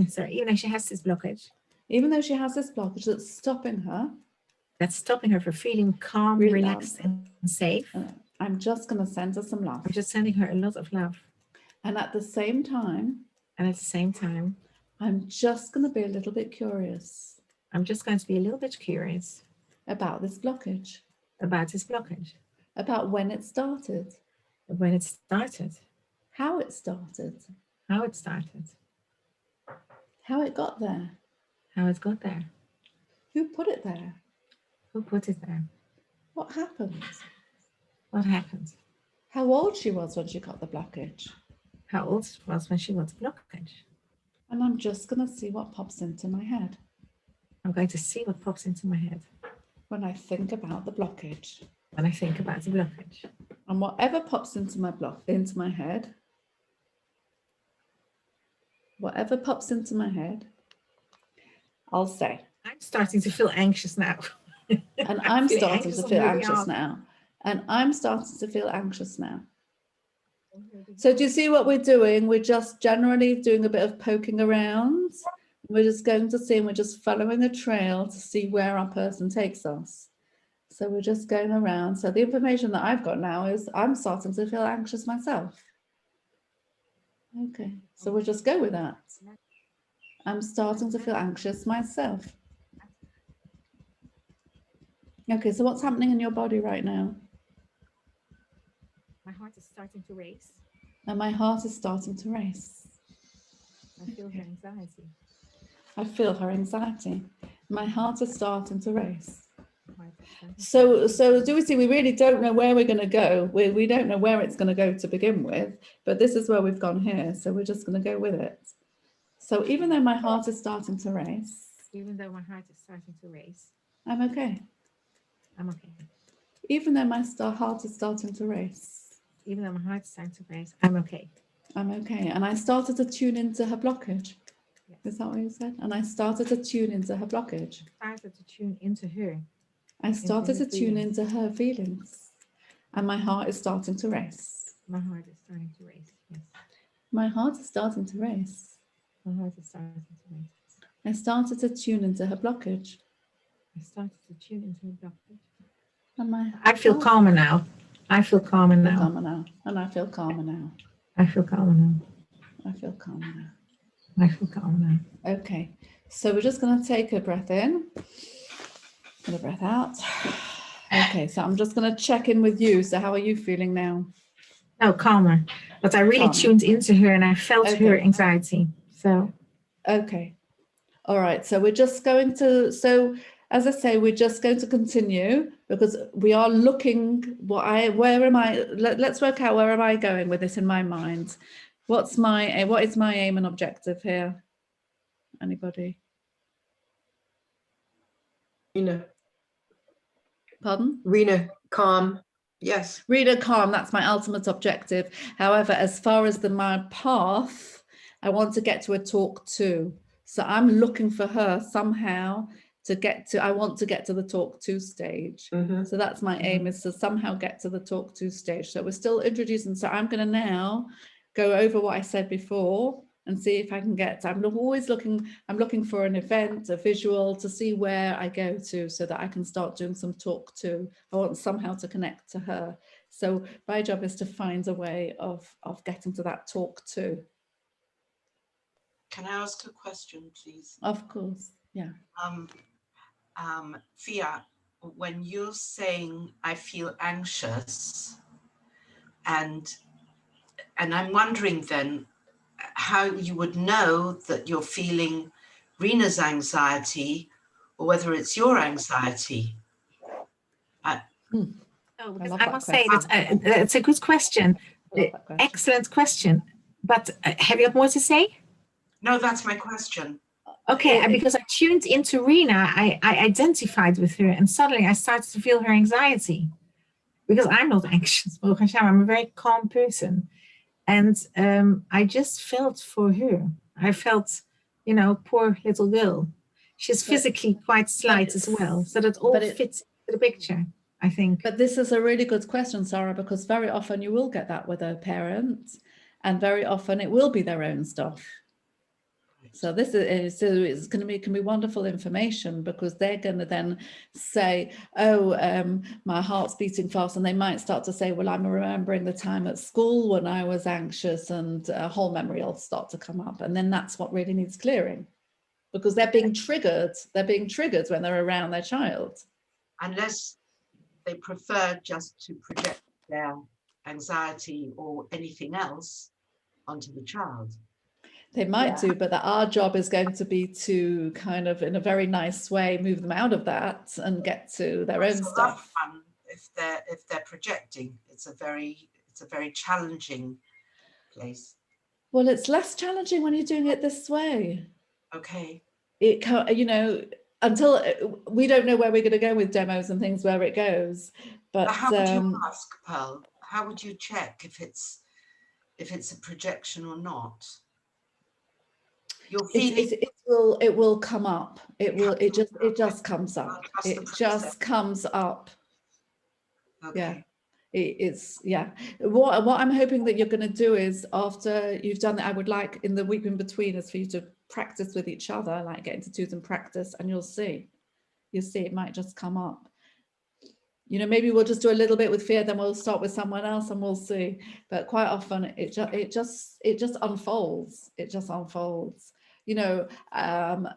Sorry, even though she has this blockage, that's stopping her, that's stopping her from feeling calm, relaxed, and safe. I'm just going to send her some love. I'm just sending her a lot of love. And at the same time, I'm just going to be a little bit curious I'm just going to be a little bit curious about this blockage, about this blockage, about when it started, when it started, how it started, how it started, how it got there, how it got there, who put it there, who put it there, what happened, what happened, how old she was when she got the blockage. how old she was when she got the blockage. And I'm just going to see what pops into my head I'm going to see what pops into my head when I think about the blockage. when I think about the blockage. And whatever pops into my head, I'll say. I'm starting to feel anxious now. And I'm feeling starting to anxious on feel your anxious behalf. now. And I'm starting to feel anxious now. So do you see what we're doing? We're just generally doing a bit of poking around. We're just going to see, and we're just following a trail to see where our person takes us. So we're just going around. So the information that I've got now is I'm starting to feel anxious myself. Okay, so we'll just go with that. I'm starting to feel anxious myself. Okay, so what's happening in your body right now? My heart is starting to race. And my heart is starting to race. I feel her anxiety. I feel her anxiety. My heart is starting to race. My heart is starting to So do we see, we really don't know where we're going to go. We don't know where it's going to go to begin with, but this is where we've gone here. So we're just going to go with it. So even though my heart is starting to race, Even though my heart is starting to race, I'm okay. I'm okay. Even though my heart is starting to race, Even though my heart is starting to race, I'm okay. I'm okay. And I started to tune into her blockage. Yes. Is that what you said? And I started to tune into her blockage. I started to tune into her. I started her to tune feelings. into her feelings. And my heart is starting to race. My heart is starting to race. Yes. My heart is starting to race. My heart is starting to race. I started to tune into her blockage. I started to tune into her blockage. And I feel calmer now. I feel calmer I feel now. calmer now. And I feel calmer now. I feel calmer now. I feel calmer now. I feel calmer now. Okay, so we're just going to take a breath in and a breath out. Okay, so I'm just going to check in with you. So how are you feeling now? No, calmer. But I really Calmer. tuned into her and I felt her Okay. anxiety. So Okay, all right, so we're just going to, so as I say, we're just going to continue because we are looking, where am I, let's work out where am I going with this in my mind. What is my aim and objective here? Anybody? Rena, Pardon? Rena, calm. Yes. Reader calm, that's my ultimate objective. However, as far as my path, I want to get to a talk to. So I'm looking for her somehow to get to, I want to get to the talk to stage. Mhm. So that's my aim, is to somehow get to the talk to stage. So we're still introducing. So I'm going to now go over what I said before and see if I can get, I'm looking for an event, a visual, to see where I go to so that I can start doing some talk to. I want somehow to connect to her. So my job is to find a way of getting to that talk to. Can I ask a question, please? Of course, yeah. Fia, when you're saying I feel anxious, and And I'm wondering then how you would know that you're feeling Rena's anxiety or whether it's your anxiety. Oh, I because love I that must say question. it's a good question. I love that question. Excellent question. But have you got more to say? No, that's my question. Okay, It- because I tuned into Rena, I identified with her, and suddenly I started to feel her anxiety. Because I'm not anxious, I'm a very calm person. And I just felt for her. I felt, poor little girl. She's physically quite slight as well. So that all fits into the picture, I think. But this is a really good question, Sarah, because very often you will get that with a parent, and very often it will be their own stuff. So this is going to be, can be wonderful information, because they're going to then say, oh, my heart's beating fast, and they might start to say, well, I'm remembering the time at school when I was anxious, and a whole memory will start to come up, and then that's what really needs clearing, because they're being triggered. They're being triggered when they're around their child. Unless they prefer just to project their anxiety or anything else onto the child. They might do, but that our job is going to be to kind of, in a very nice way, move them out of that and get to their own stuff. If they're projecting, it's a very challenging place. Well, it's less challenging when you're doing it this way. Okay. It can, until we don't know where we're going to go with demos and things, where it goes. But how would you ask, Pearl? How would you check if it's a projection or not? Your feeling. It will come up. It just comes up. It just comes up. Okay. Yeah. What I'm hoping that you're going to do is, after you've done it, I would like in the week in between is for you to practice with each other, like get into twos and practice, and you'll see it might just come up. Maybe we'll just do a little bit with fear, then we'll start with someone else and we'll see. But quite often it just unfolds. It just unfolds.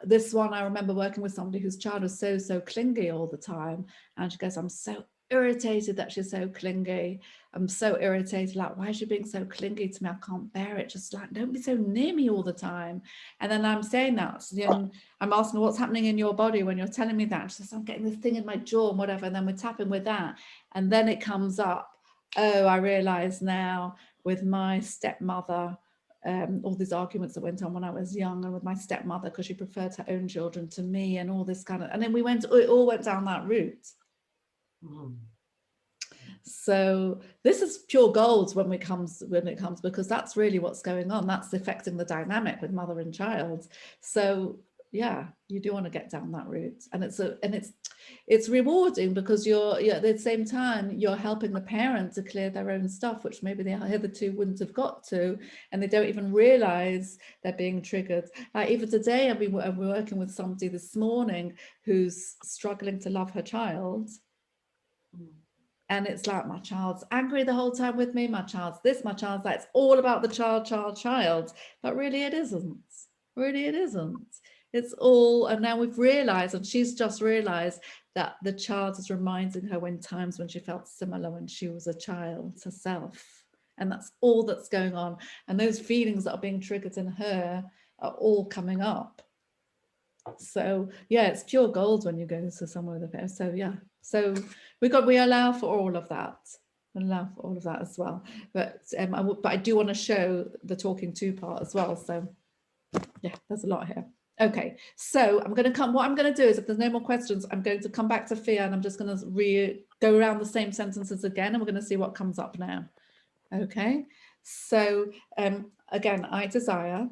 This one, I remember working with somebody whose child was so clingy all the time, and she goes, I'm so irritated that she's so clingy. I'm so irritated, like, why is she being so clingy to me? I can't bear it. Just like, don't be so near me all the time. And then I'm saying that, and I'm asking her, what's happening in your body when you're telling me that? She says, I'm getting this thing in my jaw and whatever. And then we're tapping with that, and then it comes up. Oh, I realize now, with my stepmother, all these arguments that went on when I was young, and with my stepmother, because she preferred her own children to me, and all this kind of, and then it all went down that route. Mm. So this is pure gold when it comes, because that's really what's going on. That's affecting the dynamic with mother and child. So yeah, you do want to get down that route, and it's rewarding, because you're at the same time you're helping the parent to clear their own stuff, which maybe they hitherto wouldn't have got to, and they don't even realize they're being triggered. Like even today, I've been working with somebody this morning who's struggling to love her child. And it's like, my child's angry the whole time with me, my child's this, my child's that. It's all about the child. But really it isn't. It's all, and now we've realized, and she's just realized, that the child is reminding her times when she felt similar when she was a child herself. And that's all that's going on. And those feelings that are being triggered in her are all coming up. So yeah, it's pure gold when you go to somewhere with a pair. So yeah, so we allow for all of that. As well. But I do want to show the talking to part as well. So yeah, there's a lot here. Okay, so what I'm going to do is, if there's no more questions, I'm going to come back to fear, and I'm just going to go around the same sentences again, and we're going to see what comes up now. Okay, so again, I desire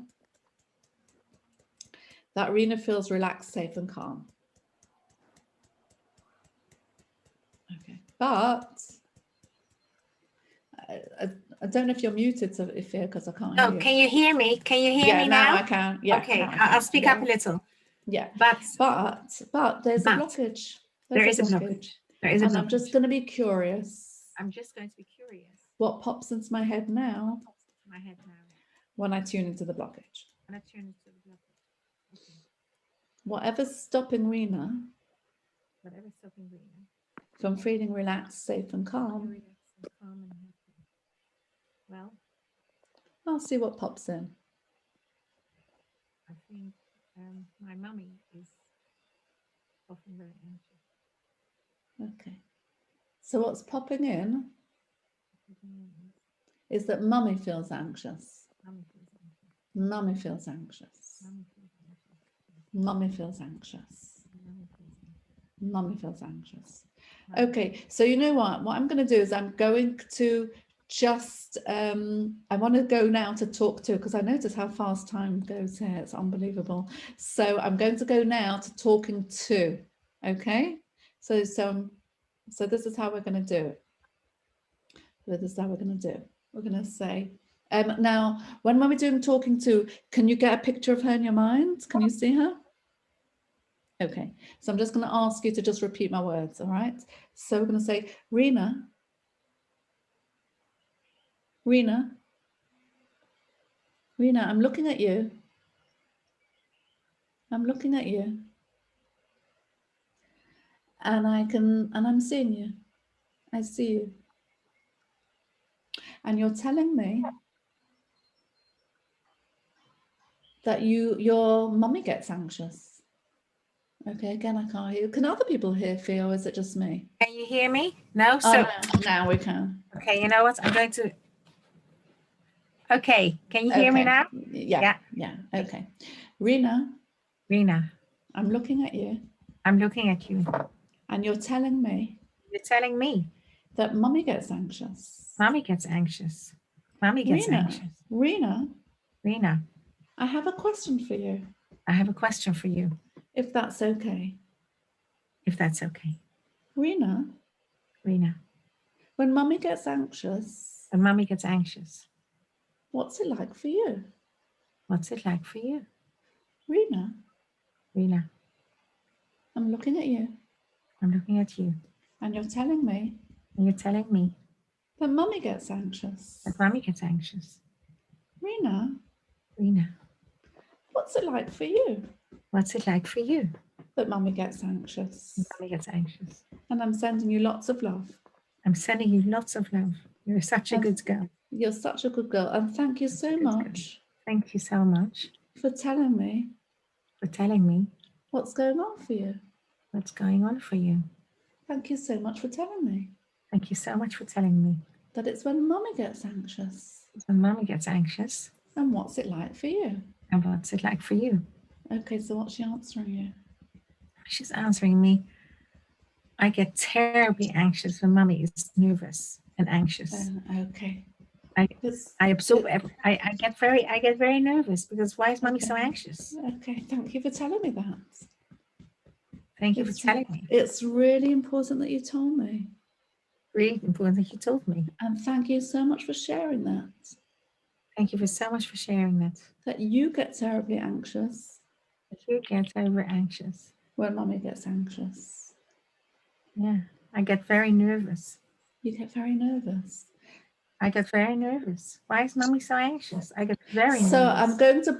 that Rena feels relaxed, safe, and calm. Okay, but I don't know if you're muted, so Fear, because I can't hear you. Can you hear me? Can you hear me now? Now I can. Yeah. Okay, I'll speak up a little. Yeah. But there's a blockage. There is a blockage. And I'm just going to be curious. I'm just going to be curious. What pops into my head now? My head now. When I tune into the blockage. When I tune into the blockage. Okay. Whatever's stopping Rena. Whatever's stopping Rena. From feeling relaxed, safe, and calm. Relaxed and calm and happy. Well, I'll see what pops in. I think my mummy is often very anxious. Okay. So what's popping in Mm, is that mummy feels anxious. Mummy feels anxious. Mummy feels anxious. Mummy feels anxious. Mummy feels anxious. Mummy feels anxious. Mummy feels anxious. Okay, so you know what I'm going to do is I'm going to just, I want to go now to talk to, because I notice how fast time goes here. It's unbelievable. So I'm going to go now to talking to, okay? So this is how we're going to do it. So this is how we're going to do it. We're going to say, now, when we're doing talking to, can you get a picture of her in your mind? Can you see her? Okay, so I'm just going to ask you to just repeat my words, all right? So we're going to say, Rena, Rena, Rena, I'm looking at you. I'm looking at you. And I'm seeing you. I see you. And you're telling me that your mummy gets anxious. Okay, again, I can't hear you. Can other people hear, or is it just me? Can you hear me? No? Oh, So, now we can. okay, you know what? I'm going to. Okay, can you hear me Okay. now? Yeah, yeah, okay. Rena, Rena, I'm looking at you. I'm looking at you. And you're telling me You're telling me that mummy gets anxious. Mommy gets anxious. Mommy gets Rena, anxious. Rena, Rena, I have a question for you, I have a question for you, if that's okay. if that's okay. Rena, Rena, when mummy gets anxious, when mommy gets anxious, what's it like for you? what's it like for you? Rena, Rena, I'm looking at you. I'm looking at you. And you're telling me And you're telling me that mummy gets anxious. that mommy gets anxious. Rena, Rena, what's it like for you what's it like for you? that mummy gets anxious? Mommy gets anxious. And I'm sending you lots of love. I'm sending you lots of love. You're such a good girl. You're such a good girl. And thank you so much Thank you so much for telling me for telling me what's going on for you. what's going on for you. Thank you so much for telling me Thank you so much for telling me that it's when mummy gets anxious. when mommy gets anxious. And what's it like for you? And what's it like for you? Okay, so what's she answering you? She's answering me. I get terribly anxious when mommy is nervous and anxious. Okay. I absorb. I get very nervous because why is mommy so Okay. anxious? Okay, thank you for telling me that. Thank you for It's- telling me. It's really important that you told me. Really important that you told me. And thank you so much for sharing that. Thank you for so much for sharing that. That you get terribly anxious That you get over anxious. when mummy gets anxious. Yeah, I get very nervous. You get very nervous. I get very nervous. Why is mommy so anxious? I get very So nervous. I'm going to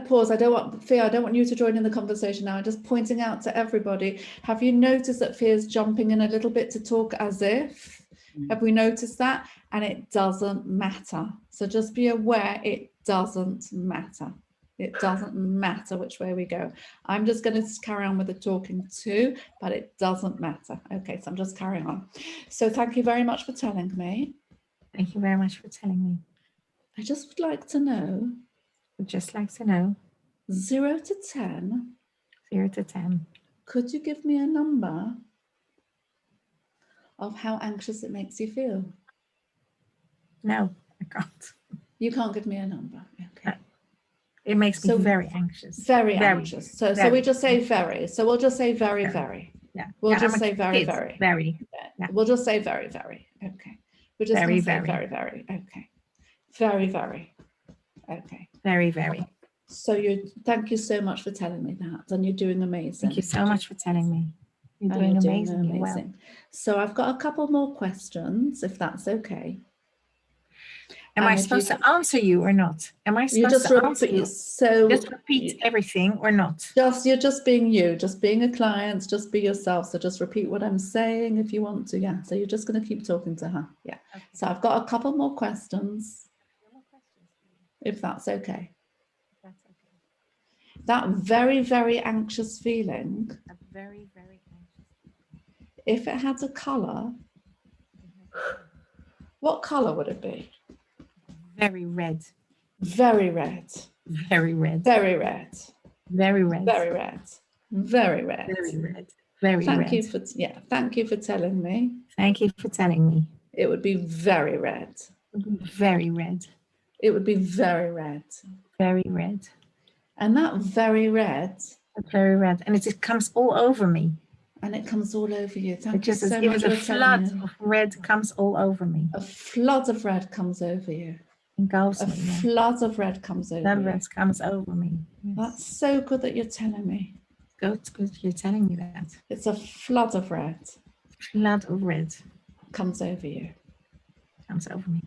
pause. I don't want you to join in the conversation now. I'm just pointing out to everybody. Have you noticed that Fia's jumping in a little bit to talk as if? Have we noticed that? And it doesn't matter. So just be aware it doesn't matter. It doesn't matter which way we go. I'm just going to carry on with the talking too, but it doesn't matter. Okay, so I'm just carrying on. So thank you very much for telling me. Thank you very much for telling me. I just would like to know, I'd just like to know, 0 to 10, 0 to 10. could you give me a number of how anxious it makes you feel? No, I can't. You can't give me a number. Okay. It makes So me very anxious. very anxious. So very. we just say very. So we'll just say very, very. Yeah. We'll Yeah, just I'm a say very, kid. very. Very. Yeah. We'll just say very, very. Okay. We're just Very, going to say very. very, very. Okay. Very, very. Okay. Very, very. So thank you so much for telling me that. And you're doing amazing. Thank you so much for telling me. You're And doing you're amazingly well. So I've got a couple more questions, if that's okay. Am And I if supposed you- to answer you or not? Am I You supposed just to answer you? repeat. So Just repeat everything or not? you're just being you, just being a client, just be yourself. So just repeat what I'm saying if you want to. Yeah. So you're just going to keep talking to her. Yeah. Okay. So I've got a couple more questions. if that's okay. That's okay. That very, very anxious feeling, A very, very anxious. if it had a colour, what colour would it be? Very red. Very red, Very red. very red, Very red. very red, very red. Very red. Very Thank red. you for, yeah, thank you for telling me. Thank you for telling me. It would be very red. Very red. It would be very red. Very red. And that very red, Very red. And it just comes all over me. and it comes all over you. It Thank you just so it much was a for telling flood me. of red comes all over me. A flood of red comes over you. Engulfs A me. Yeah. flood of red comes over Flood you. red comes over me. Yes. That's so good that you're telling me. Good you're telling me that. It's a flood of red Flood of red comes over you. comes over me.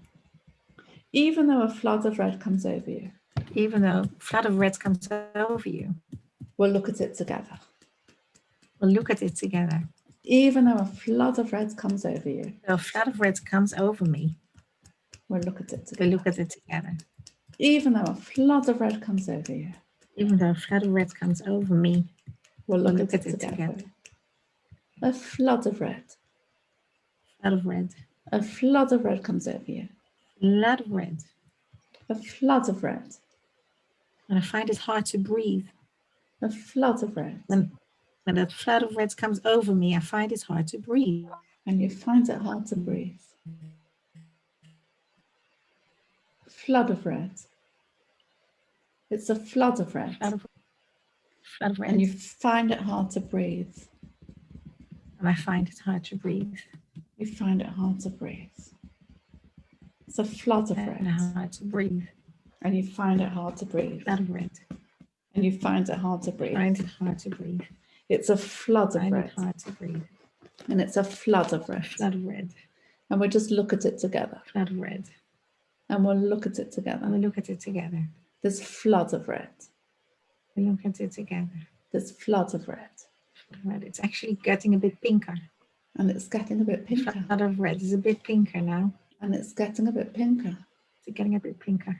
Even though a flood of red comes over you, Even though flood of red comes over you, we'll look at it together. we'll look at it together. Even though a flood of red comes over you, So a flood of red comes over me, we'll look at it we'll together. look at it together. Even though a flood of red comes over you, Even though a flood of red comes over me, we'll we'll look at it together. A flood of red. Flood of red. A flood of red comes over you. Flood of red. A flood of red. And I find it hard to breathe. A flood of red. When that flood of red comes over me, I find it hard to breathe. And you find it hard to breathe. Flood of red. It's a flood of red. Flood of red. And you find it hard to breathe. And I find it hard to breathe. You find it hard to breathe. It's a flood of And red. hard to breathe. And you find it hard to breathe. Flood of red. And you find it hard to breathe. Find it hard to breathe. It's a flood of Find red. it hard to breathe. And it's a flood of red. Flood of red. And we'll just look at it together. Flood of red. And we'll look at it And together. we look at it together. This flood of red. We look at it together. This flood of red. Red. It's actually getting a bit pinker. And it's getting a bit pinker. Flood of red is a bit pinker now. And it's getting a bit pinker. It's getting a bit pinker.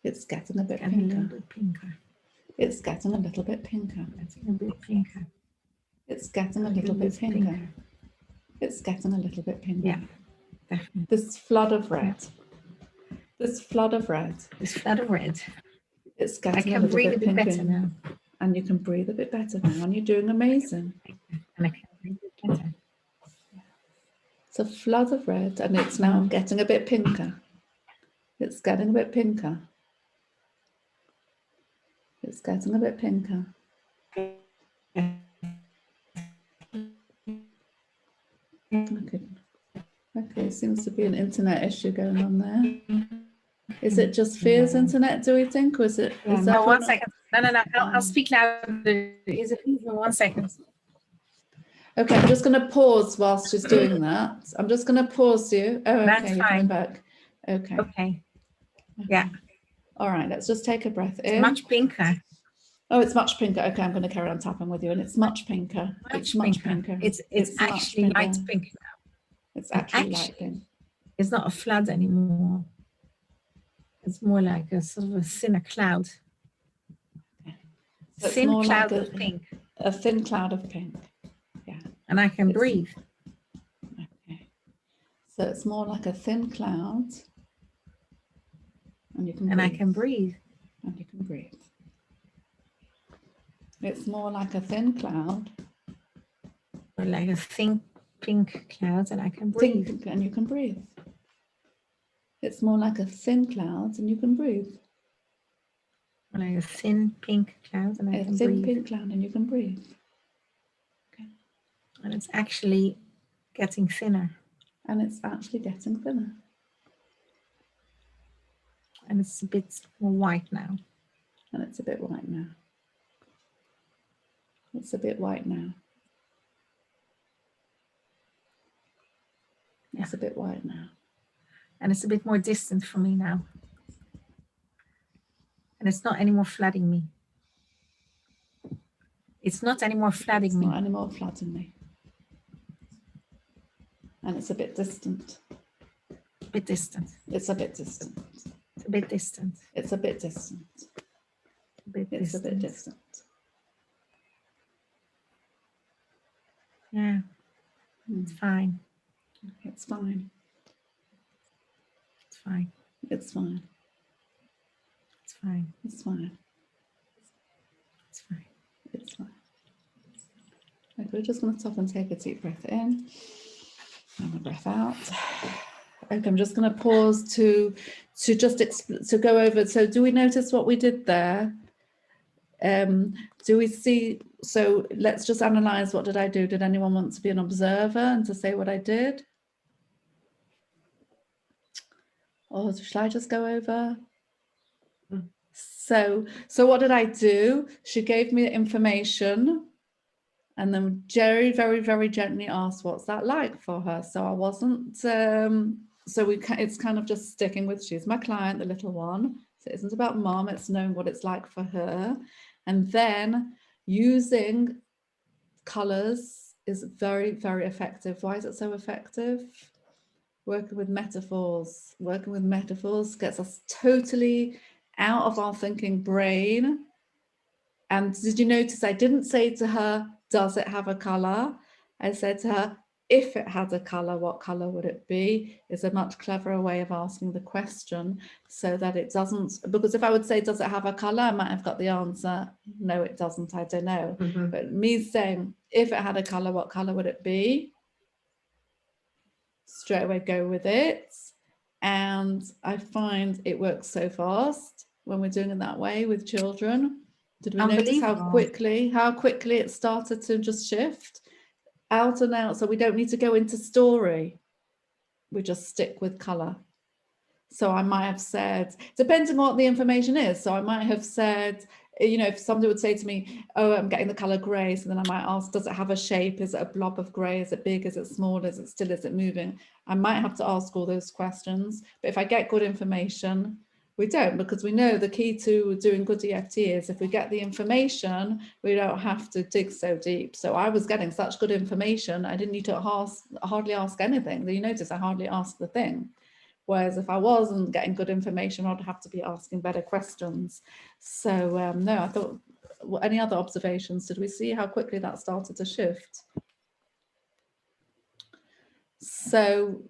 It's getting a bit Getting a little pinker. bit pinker. It's getting a little bit pinker. Getting a bit pinker. It's getting a little bit pinker. It's getting a little bit pinker. Yeah, definitely. This flood of red. This flood of red. This flood of red. It's I getting a can little breathe a bit bit pinker. better now. And you can breathe a bit better now. And you're doing amazing. And I can breathe a bit better. It's a flood of red and it's now getting a bit pinker. It's getting a bit pinker. It's getting a bit pinker. Okay, seems to be an internet issue going on there. Is it just Fear's internet, do we think? Or is it? Yeah, Is no, everyone- 1 second. No. I'll speak louder. Is it even 1 second? Okay, I'm just going to pause whilst she's doing that. I'm just going to pause you. Oh, That's okay, you're coming fine. back. Okay. Okay. Yeah, All right, let's just take a breath it's in. much pinker. Oh, it's much pinker. Okay, I'm going to carry on tapping with you, and it's much pinker. It's much pinker. It's much actually light pinker. pink now. It's actually light actually- pink. It's not a flood anymore. It's more like a sort of a thinner cloud. So it's Thin more cloud like of pink. a thin cloud of pink. And I can It's- breathe. Okay. So it's more like a thin cloud, and you can And I breathe. can breathe. And you can breathe. It's more like a thin cloud, Or like a thin pink cloud, and I can breathe. thin, and you can breathe. It's more like a thin cloud, and you can breathe. Or like a thin pink cloud, and I A can thin breathe. pink cloud, and you can breathe. And it's actually getting thinner. And it's actually getting thinner. And it's a bit more white now. And it's a bit white now. It's a bit white now. It's a bit white now. And it's a bit more distant from me now. And it's not anymore flooding me. It's not anymore flooding It's me. not anymore flooding me. And it's a bit distant. A bit distant. It's a bit distant. A bit distant. It's a bit distant. A bit It's distant. a bit distant. Yeah, Mm, it's fine. It's fine. It's fine. It's fine. It's fine. It's fine. It's fine. It's fine. Okay, we're just going to stop and take a deep breath in and a breath out. Okay, I'm just going to pause to go over. So, do we notice what we did there? Do we see? So, let's just analyze. What did I do? Did anyone want to be an observer and to say what I did? Or shall I just go over? So what did I do? She gave me the information, and then Jerry very, very gently asked, "What's that like for her?" So I wasn't. It's kind of just sticking with she's my client, the little one. So it isn't about mom. It's knowing what it's like for her, and then using colors is very, very effective. Why is it so effective? Working with metaphors. Working with metaphors gets us totally out of our thinking brain. And did you notice I didn't say to her, does it have a color? I said to her, if it had a color, what color would it be? Is a much cleverer way of asking the question, so that it doesn't, because if I would say, does it have a color? I might have got the answer, no, it doesn't, I don't know. Mhm. But me saying, if it had a color, what color would it be? Straight away go with it. And I find it works so fast when we're doing it that way with children. Did we notice how quickly it started to just shift out and out? So we don't need to go into story. We just stick with color. So I might have said, depending on what the information is. So I might have said, you know, if somebody would say to me, oh, I'm getting the color gray. So then I might ask, does it have a shape? Is it a blob of gray? Is it big? Is it small? Is it still? Is it moving? I might have to ask all those questions. But if I get good information, we don't, because we know the key to doing good EFT is if we get the information, we don't have to dig so deep. So I was getting such good information, I didn't need to hardly ask anything. You notice I hardly asked the thing. Whereas if I wasn't getting good information, I'd have to be asking better questions. So no, I thought, any other observations? Did we see how quickly that started to shift? So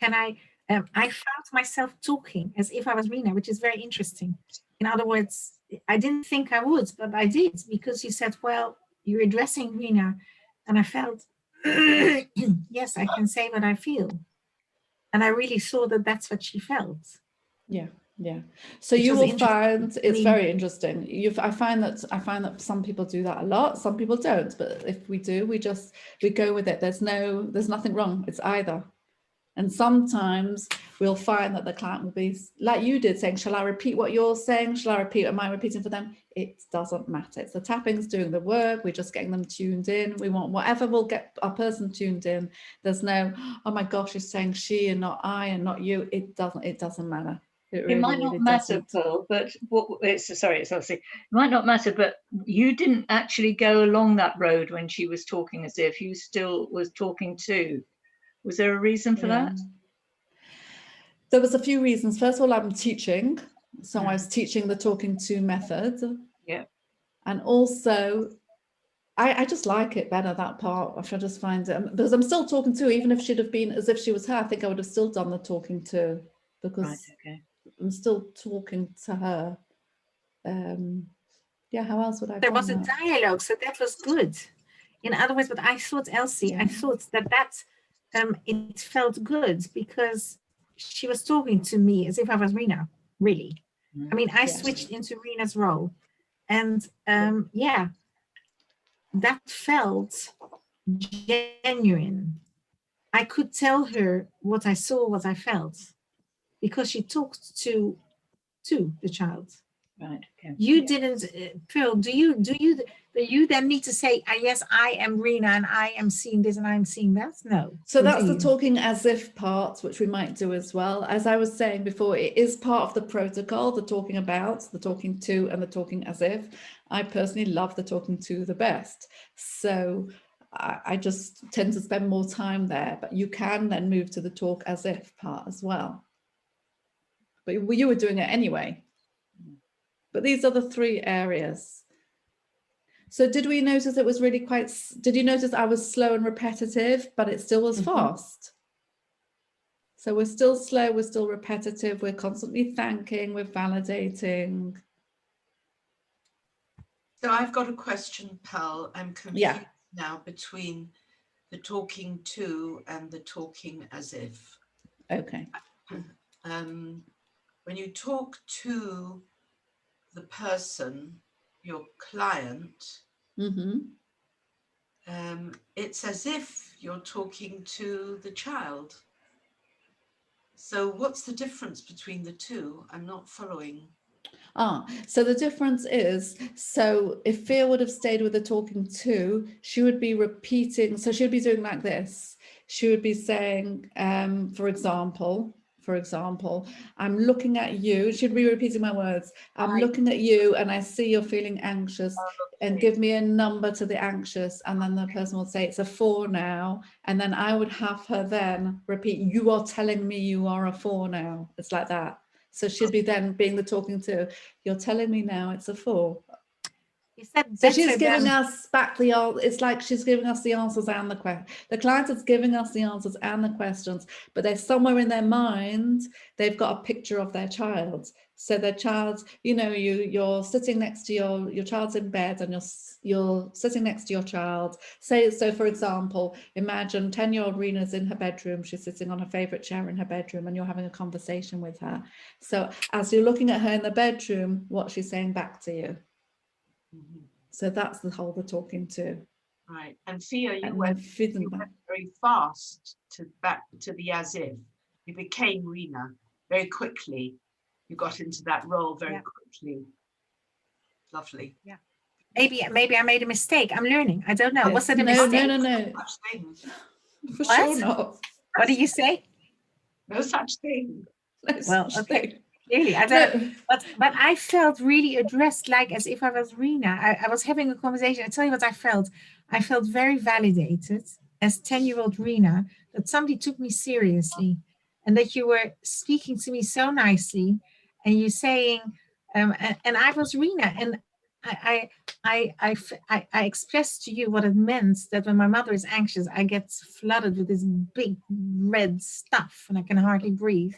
Can I found myself talking as if I was Rena, which is very interesting. In other words, I didn't think I would, but I did, because you said, well, you're addressing Rena. And I felt, yes, I can say what I feel. And I really saw that that's what she felt. yeah. So Which you was will find it's Me. very interesting. I find that some people do that a lot, some people don't. But if we do, we go with it. There's nothing wrong. It's either. And sometimes we'll find that the client will be like you did, saying, shall I repeat what you're saying? Shall I repeat? Am I repeating for them? It doesn't matter. It's the tapping's doing the work. We're just getting them tuned in. We want whatever will get our person tuned in. There's no, oh my gosh, you're saying she and not I and not you. It doesn't matter. It might not matter, Pearl, but it's obviously, it might not matter, but you didn't actually go along that road when she was talking as if you still was talking too. Was there a reason for that? There was a few reasons. First of all, I'm teaching. So I was teaching the talking to method. Yeah. And also, I just like it better, that part. I just find it, because I'm still talking to, even if she'd have been as if she was her, I think I would have still done the talking to, because I'm still talking to her. Yeah, how else would I? There was a dialogue, so that was good. In other words, but I thought, Elsie, I thought that it felt good because she was talking to me as if I was Rena, really. I mean, I switched into Rena's role, and that felt genuine. I could tell her what I saw, what I felt, because she talked to the child. Right. Okay. You didn't, Phil. Do you then need to say, yes, I am Rena and I am seeing this and I'm seeing that? No. So that's the talking as if part, which we might do as well. As I was saying before, it is part of the protocol, the talking about, the talking to, and the talking as if. I personally love the talking to the best. So I just tend to spend more time there, but you can then move to the talk as if part as well. but you were doing it anyway. But these are the 3 areas. So did we notice it was really quite, did you notice I was slow and repetitive, but it still was fast? So we're still slow, we're still repetitive, we're constantly thanking, we're validating. So I've got a question, Pearl. I'm confused now between the talking to and the talking as if. Okay. When you talk to the person, your client, it's as if you're talking to the child. So what's the difference between the two? I'm not following. So the difference is, so if Fia would have stayed with the talking to, she would be repeating, so she would be doing like this. She would be saying, for example, I'm looking at you. She'd be repeating my words. I'm looking at you and I see you're feeling anxious, and give me a number to the anxious. And then the person would say, it's a 4 now. And then I would have her then repeat, you are telling me you are a 4 now. It's like that. So she'd be then being the talking to, you're telling me now it's a 4. So she's giving us back the, it's like she's giving us the answers and the question. The client is giving us the answers and the questions, but they're somewhere in their mind, they've got a picture of their child. So their child, you know, you're sitting next to your child's in bed and you're sitting next to your child. So for example, imagine 10-year-old Rena's in her bedroom. She's sitting on her favorite chair in her bedroom and you're having a conversation with her. So as you're looking at her in the bedroom, what's she saying back to you? So that's the talking to. Right. And Fia, you went very fast back to the as if. You became Rena very quickly. You got into that role very quickly. Lovely. Yeah. Maybe I made a mistake. I'm learning. I don't know. Yes. Was that a mistake? No. For what? Sure not. What did you say? No such thing. Well, okay. Clearly, I don't know. But I felt really addressed, like as if I was Rena. I was having a conversation. I tell you what I felt. I felt very validated as 10-year-old Rena, that somebody took me seriously and that you were speaking to me so nicely and you saying, and I was Rena, and I expressed to you what it meant that when my mother is anxious, I get flooded with this big red stuff and I can hardly breathe.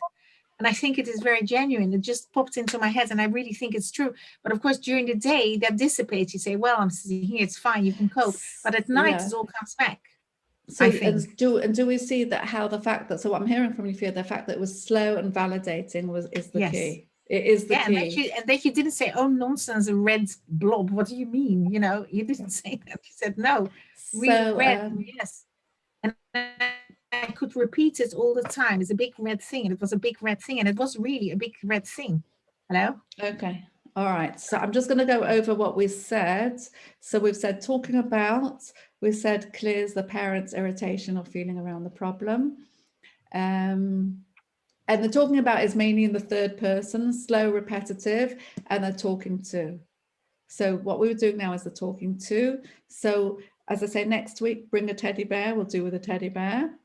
And I think it is very genuine. It just popped into my head and I really think it's true. But of course, during the day, that dissipates. You say, well, I'm sitting here, it's fine, you can cope. But at night, it all comes back. So, and do we see that how the fact that, so what I'm hearing from you, Fia, the fact that it was slow and validating is the key. It is the key. And that you didn't say, oh, nonsense, a red blob. What do you mean? You know, you didn't say that. You said, no, real red, yes. And I could repeat it all the time. It's a big red thing, and it was a big red thing, and it was really a big red thing. Hello? Okay. All right. So I'm just going to go over what we said. So we've said talking about, we said clears the parent's irritation or feeling around the problem. And the talking about is mainly in the third person, slow, repetitive, and the talking to. So what we were doing now is the talking to. So as I say, next week, bring a teddy bear. We'll do with a teddy bear.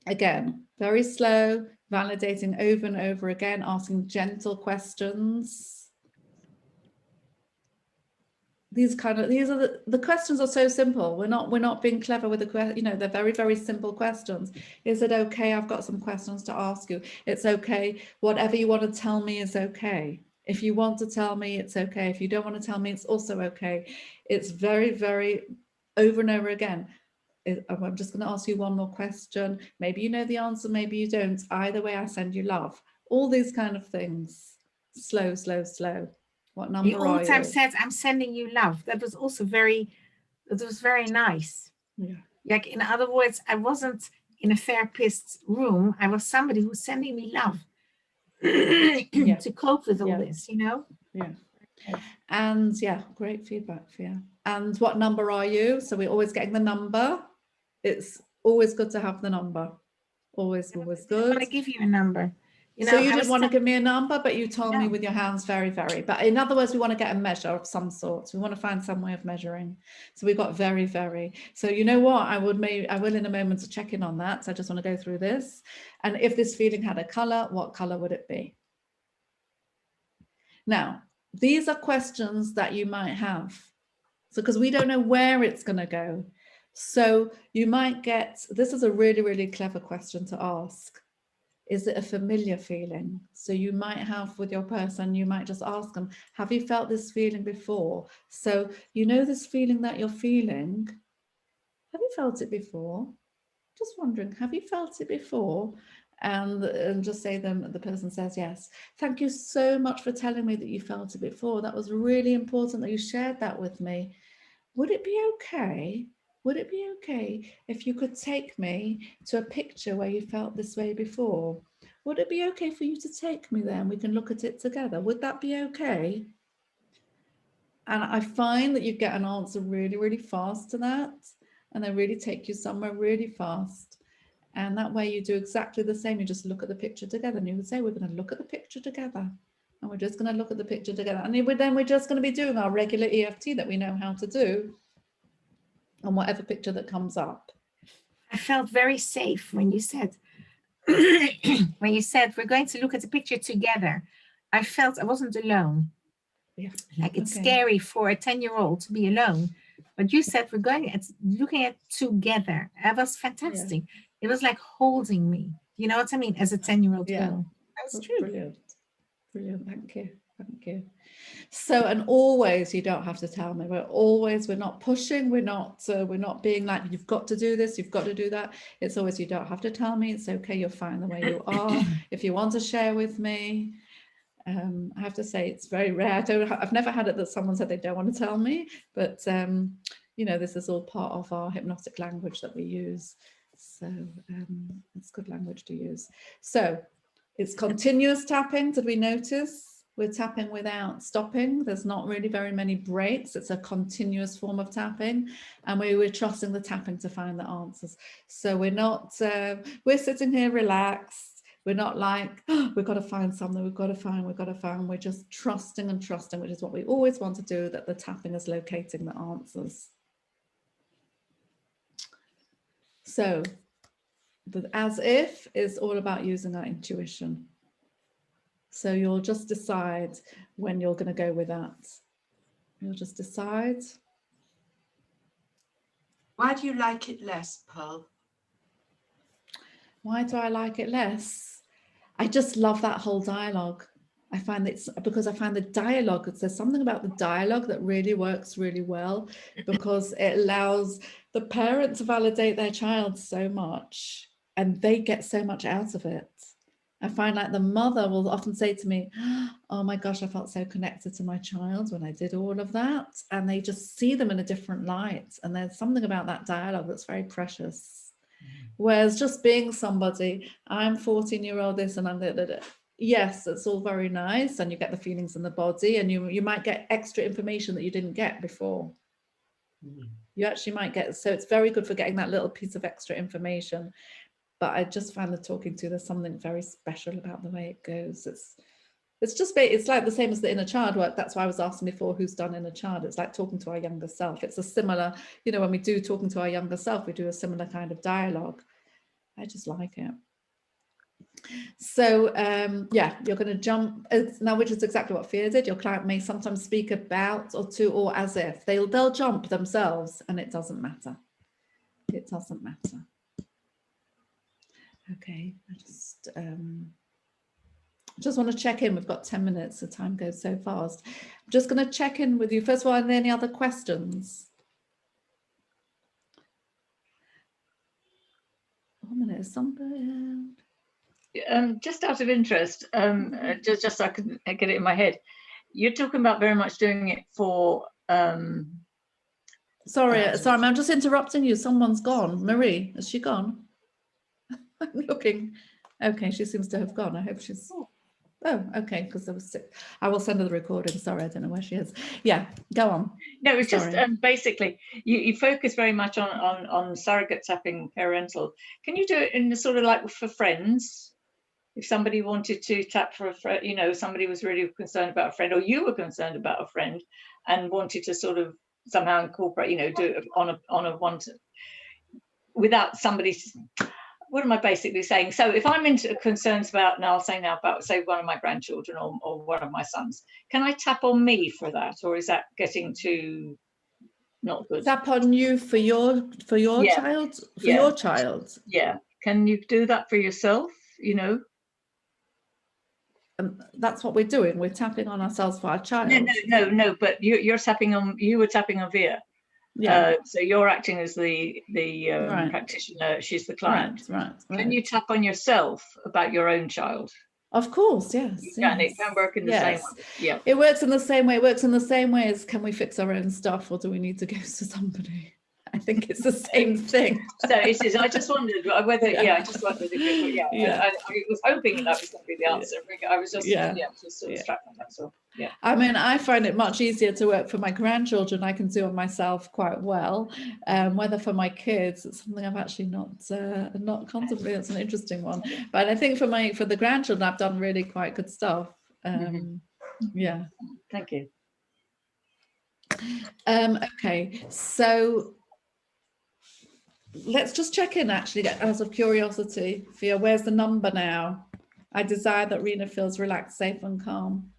Again, very slow, validating over and over again, asking gentle questions. These are the questions are so simple. We're not being clever with the question. You know, they're very, very simple questions. Is it okay? I've got some questions to ask you. It's okay. Whatever you want to tell me is okay. If you want to tell me, it's okay. If you don't want to tell me, it's also okay. It's very, very over and over again. I'm just going to ask you one more question. Maybe you know the answer, maybe you don't. Either way, I send you love. All these kind of things. Slow, slow, slow. What number you all the time said, I'm sending you love. That was also very nice. Yeah. Like, in other words, I wasn't in a therapist's room. I was somebody who's sending me love to cope with all this, you know? Yeah. And great feedback, Fia. And what number are you? So we're always getting the number. It's always good to have the number. Always good. I want to give you a number. You So know, you I didn't was want to tell- give me a number, but you told me No. with your hands very, very. But in other words, we want to get a measure of some sort. We want to find some way of measuring. So we got very, very. So you know what? I will in a moment to check in on that. So I just want to go through this. And if this feeling had a color, what color would it be? Now, these are questions that you might have. So because we don't know where it's going to go. So you might get, this is a really, really clever question to ask. Is it a familiar feeling? So you might have with your person, you might just ask them, have you felt this feeling before? So you know this feeling that you're feeling, have you felt it before? Just wondering, have you felt it before? And just say them, the person says yes. Thank you so much for telling me that you felt it before. That was really important that you shared that with me. Would it be okay? Would it be okay if you could take me to a picture where you felt this way before? Would it be okay for you to take me there and we can look at it together? Would that be okay? And I find that you get an answer really, really fast to that. And they really take you somewhere really fast. And that way you do exactly the same. You just look at the picture together and you would say, we're going to look at the picture together. And we're just going to look at the picture together. And then we're just going to be doing our regular EFT that we know how to do on whatever picture that comes up. I felt very safe when you said, we're going to look at the picture together. I felt I wasn't alone. Yeah. Like it's Okay. scary for a 10-year-old to be alone. But you said we're looking at together. That was fantastic. It was like holding me. You know what I mean? As a 10-year-old Yeah. girl. That was That's true. brilliant. Brilliant. Thank you. Thank you. So, and always, you don't have to tell me. We're not pushing. We're not being like, you've got to do this, you've got to do that. It's always, you don't have to tell me. It's okay. You're fine the way you are. If you want to share with me, I have to say it's very rare. I've never had it that someone said they don't want to tell me, but you know, this is all part of our hypnotic language that we use. So it's good language to use. So it's continuous tapping. Did we notice? We're tapping without stopping. There's not really very many breaks. It's a continuous form of tapping, and we're trusting the tapping to find the answers. So we're not, we're sitting here relaxed. We're not like, oh, we've got to find something, we've got to find. We're just trusting and trusting, which is what we always want to do, that the tapping is locating the answers. So the as if is all about using our intuition. So you'll just decide when you're going to go with that. You'll just decide. Why do you like it less, Pearl? Why do I like it less? I just love that whole dialogue. I find it's because I find the dialogue, there's something about the dialogue that really works really well, because it allows the parent to validate their child so much and they get so much out of it. I find like the mother will often say to me, oh my gosh, I felt so connected to my child when I did all of that. And they just see them in a different light. And there's something about that dialogue that's very precious. Whereas just being somebody, I'm 14-year-old this and I'm that. Yes, it's all very nice. And you get the feelings in the body, and you might get extra information that you didn't get before. You actually might get, so it's very good for getting that little piece of extra information. But I just find the talking to, there's something very special about the way it goes. It's like the same as the inner child work. That's why I was asking before, who's done inner child. It's like talking to our younger self. It's a similar, you know, when we do talking to our younger self, we do a similar kind of dialogue. I just like it. So yeah, you're going to jump now, which is exactly what fear did. Your client may sometimes speak about or to or as if. They'll jump themselves, and it doesn't matter. It doesn't matter. Okay, I just want to check in. We've got 10 minutes. The time goes so fast. I'm just going to check in with you. First of all, are there any other questions? 1 minute, somebody. Just out of interest, just so I can get it in my head, you're talking about very much doing it for. Sorry, I'm just interrupting you. Someone's gone. Marie, has she gone? I'm looking. Okay, she seems to have gone. I hope she's. Oh, okay, because there was sick. I will send her the recording. Sorry, I don't know where she is. Yeah, go on. No, it's just basically you focus very much on surrogate tapping parental. Can you do it in the sort of like for friends? If somebody wanted to tap for a friend, you know, somebody was really concerned about a friend, or you were concerned about a friend and wanted to sort of somehow incorporate, you know, do it on a one to, without somebody, what am I basically saying? So if I'm into concerns about, and I'll say now about, say, one of my grandchildren or one of my sons, can I tap on me for that? Or is that getting too not good? Tap on you for your Yeah. child, for Yeah. your child. Yeah. Can you do that for yourself, you know? That's what we're doing. We're tapping on ourselves for our child. No, but you were tapping on Via. Yeah. So you're acting as the Right. practitioner, she's the client. Right. Can you tap on yourself about your own child? Of course, yes. It can work in the same way. Yeah. It works in the same way. It works in the same way as, can we fix our own stuff, or do we need to go to somebody? I think it's the same thing. So it is. I just wondered whether, I just wondered if it, I was hoping that was going to be the answer. I was just, just sort of struck on that. So, yeah. I mean, I find it much easier to work for my grandchildren. I can do on myself quite well. Whether for my kids, it's something I've actually not contemplated. It's an interesting one. But I think for the grandchildren, I've done really quite good stuff. Yeah. Thank you. Okay, so let's just check in, actually, out of curiosity. Fia, where's the number now? I desire that Rena feels relaxed, safe and calm.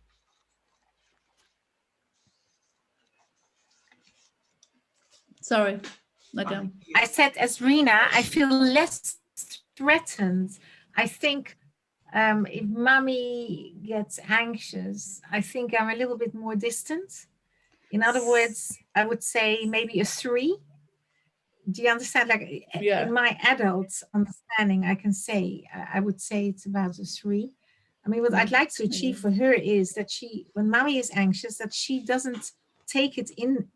Sorry, again. I said, as Rena, I feel less threatened. I think if mommy gets anxious, I think I'm a little bit more distant. In other words, I would say maybe a 3. Do you understand? Like, in my adult understanding, I can say, I would say it's about a 3. I mean, what I'd like to achieve for her is that when mommy is anxious, that she doesn't take it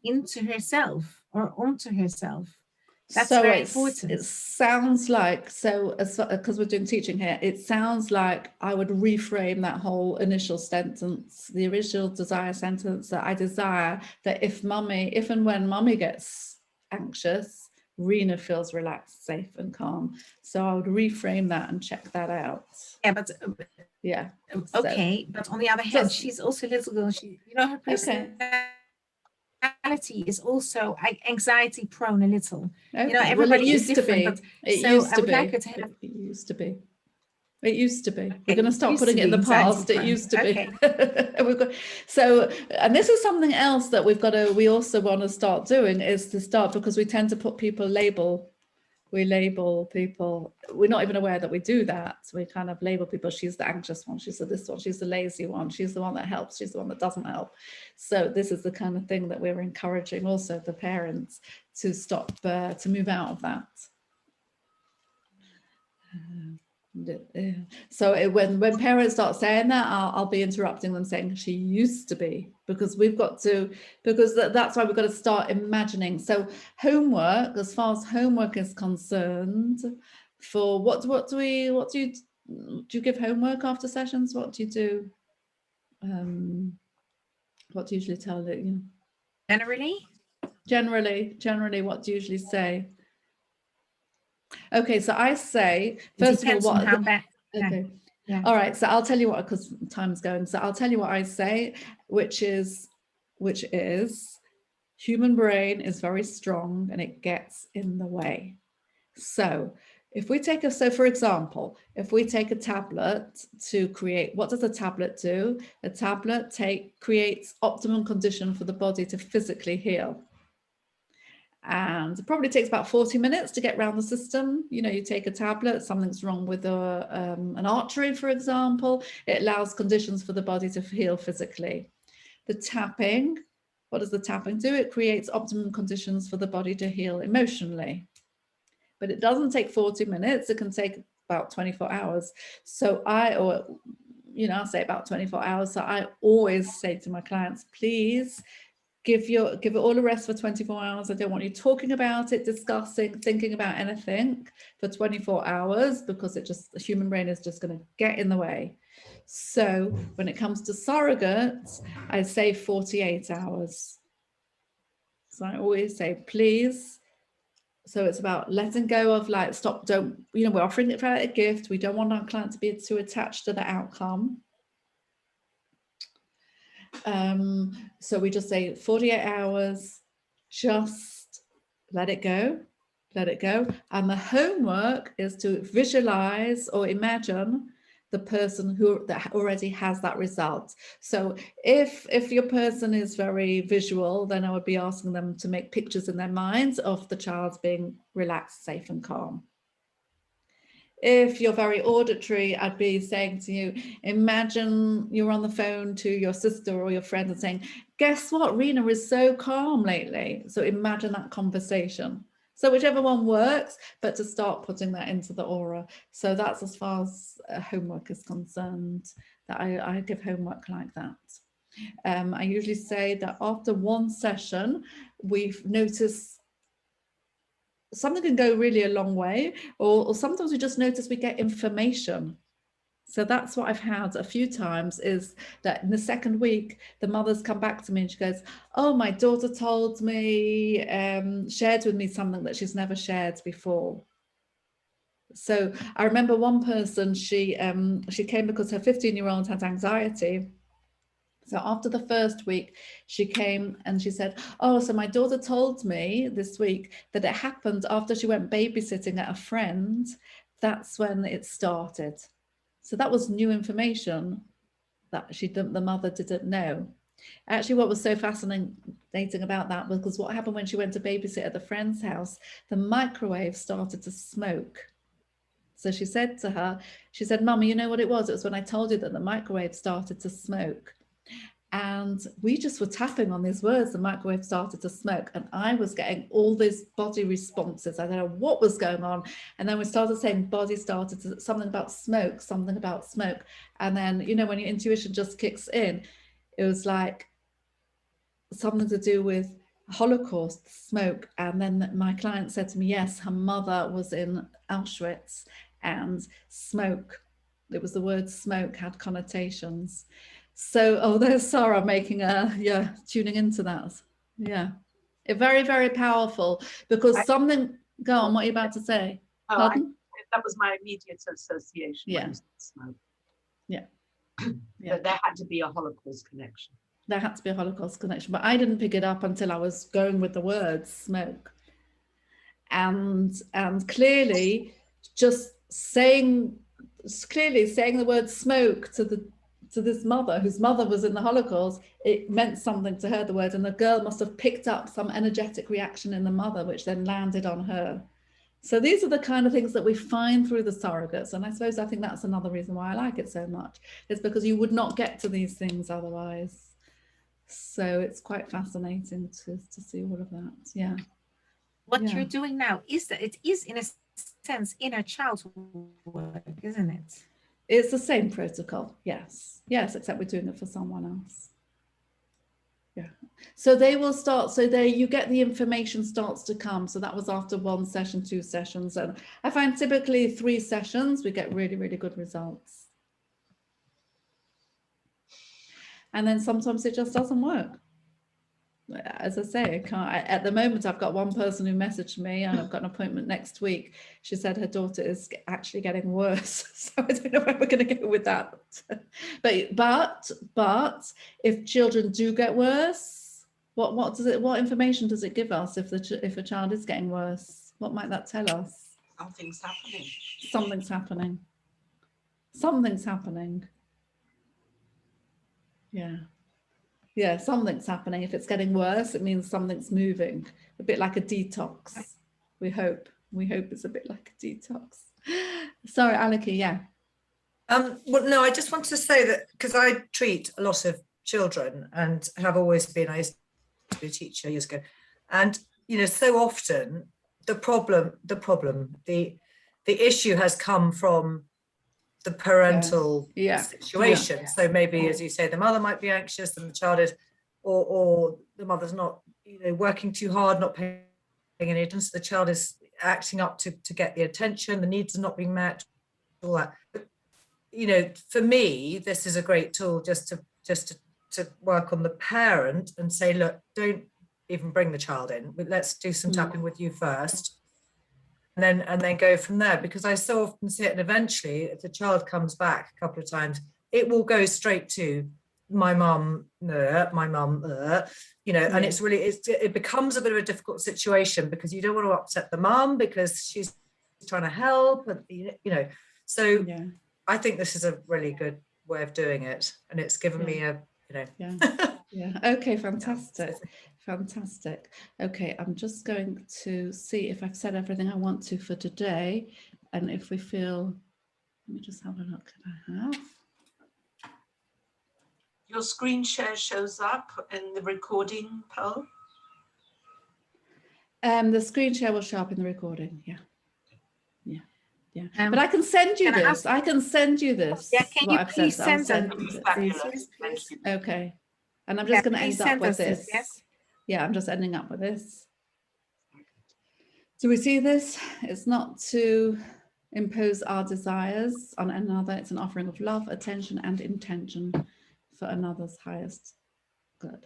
into herself or onto herself. That's so very important. It sounds like, because we're doing teaching here, it sounds like I would reframe that whole initial sentence, the original desire sentence, that I desire that if and when mommy gets anxious, Rena feels relaxed, safe and calm. So I would reframe that and check that out. Yeah, but okay. But on the other hand, she's also a little girl. Her personality is also anxiety prone a little. Okay. Everybody is different. It used to be. It used to be. We're going to stop putting it in the past. It used to be. And this is something else that we also want to start doing, is to start, because we tend to put we label people. We're not even aware that we do that. We kind of label people. She's the anxious one. She's the this one. She's the lazy one. She's the one that helps. She's the one that doesn't help. So this is the kind of thing that we're encouraging also the parents to stop, to move out of that. So when parents start saying that, I'll be interrupting them, saying she used to be, because that's why we've got to start imagining. So homework, as far as homework is concerned, for what do you give homework after sessions? What do you do? What do you usually tell it? Generally, what do you usually say? Okay, so I say, first of all, all right, so I'll tell you what, because time's going, so I'll tell you what I say, which is human brain is very strong and it gets in the way. So if we take for example, if we take a tablet to create, what does a tablet do? A tablet creates optimum condition for the body to physically heal. And it probably takes about 40 minutes to get around the system. You take a tablet, something's wrong with an artery, for example, it allows conditions for the body to heal physically. The tapping, what does the tapping do? It creates optimum conditions for the body to heal emotionally. But it doesn't take 40 minutes, it can take about 24 hours. So I'll say about 24 hours. So I always say to my clients, please, give it all a rest for 24 hours. I don't want you talking about it, discussing, thinking about anything for 24 hours, because the human brain is just going to get in the way. So when it comes to surrogates, I say 48 hours. So I always say, please So it's about letting go of like, stop, don't, you know, we're offering it for a gift. We don't want our client to be too attached to the outcome. So we just say 48 hours, just let it go, let it go. And the homework is to visualize or imagine the person that already has that result. So if your person is very visual, then I would be asking them to make pictures in their minds of the child being relaxed, safe and calm. If you're very auditory, I'd be saying to you, imagine you're on the phone to your sister or your friend and saying, guess what, Rena is so calm lately. So imagine that conversation. So whichever one works, but to start putting that into the aura. So that's as far as homework is concerned, that I give homework like that. I usually say that after one session, we've noticed something can go really a long way, or sometimes we just notice we get information. So that's what I've had a few times, is that in the second week, the mother's come back to me and she goes, oh, my daughter told me, shared with me something that she's never shared before. So I remember one person, she came because her 15-year-old had anxiety. So after the first week, she came and she said, oh, so my daughter told me this week that it happened after she went babysitting at a friend. That's when it started. So that was new information that the mother didn't know. Actually, what was so fascinating about that was because what happened when she went to babysit at the friend's house, the microwave started to smoke. So she said to her, she said, Mummy, you know what it was? It was when I told you that the microwave started to smoke. And we just were tapping on these words, the microwave started to smoke, and I was getting all these body responses. I don't know what was going on. And then we started saying body started to, something about smoke. And then, you know, when your intuition just kicks in, it was like something to do with Holocaust, smoke. And then my client said to me, yes, her mother was in Auschwitz, and smoke, it was the word smoke had connotations. So, oh, there's Sarah making tuning into that. Yeah, very, very powerful, because something, go on, what are you about to say? Pardon? That was my immediate association. Yeah. When you said smoke. Yeah. Yeah. But there had to be a Holocaust connection. There had to be a Holocaust connection, but I didn't pick it up until I was going with the words smoke. And clearly just saying the word smoke to this mother, whose mother was in the Holocaust, it meant something to her, the word, and the girl must have picked up some energetic reaction in the mother, which then landed on her. So these are the kind of things that we find through the surrogates. And I think that's another reason why I like it so much, is because you would not get to these things otherwise. So it's quite fascinating to see all of that. Yeah. What you're doing now is that it is, in a sense, inner child work, isn't it? It's the same protocol, yes, except we're doing it for someone else. Yeah, so they will start, so you get the information starts to come. So that was after 1 session, 2 sessions, and I find typically 3 sessions we get really, really good results. And then sometimes it just doesn't work. As I say, at the moment, I've got one person who messaged me, and I've got an appointment next week. She said her daughter is actually getting worse. So I don't know where we're going to go with that. But if children do get worse, what information does it give us if a child is getting worse? What might that tell us? Something's happening. Something's happening. Something's happening. Yeah. Yeah, something's happening. If it's getting worse, it means something's moving, a bit like a detox. We hope it's a bit like a detox. Sorry, Aliki, yeah. Well, no, I just want to say that because I treat a lot of children and have always been, I used to be a teacher years ago, and you know, so often the issue has come from the parental situation. So maybe, as you say, the mother might be anxious and the child is, or the mother's not, you know, working too hard, not paying any attention. So the child is acting up to get the attention, the needs are not being met, all that. But, you know, for me, this is a great tool just to work on the parent and say, look, don't even bring the child in. Let's do some tapping with you first. then go from there, because I so often see it, and eventually if the child comes back a couple of times, it will go straight to my mum, you know, and it's really, it becomes a bit of a difficult situation, because you don't want to upset the mum because she's trying to help, and you know, so I think this is a really good way of doing it, and it's given me a, you know. Okay, fantastic. Fantastic. Okay, I'm just going to see if I've said everything I want to for today, and if we feel, let me just have a look at I have. Your screen share shows up in the recording, Pearl? The screen share will show up in the recording, but I can send you this. I can send you this. Yeah, can you I've please said. send I'll them? Fabulous. Thank you. Okay, and I'm just going to end up with this. Yes. Yeah, I'm just ending up with this. Do we see this? It's not to impose our desires on another. It's an offering of love, attention, and intention for another's highest good.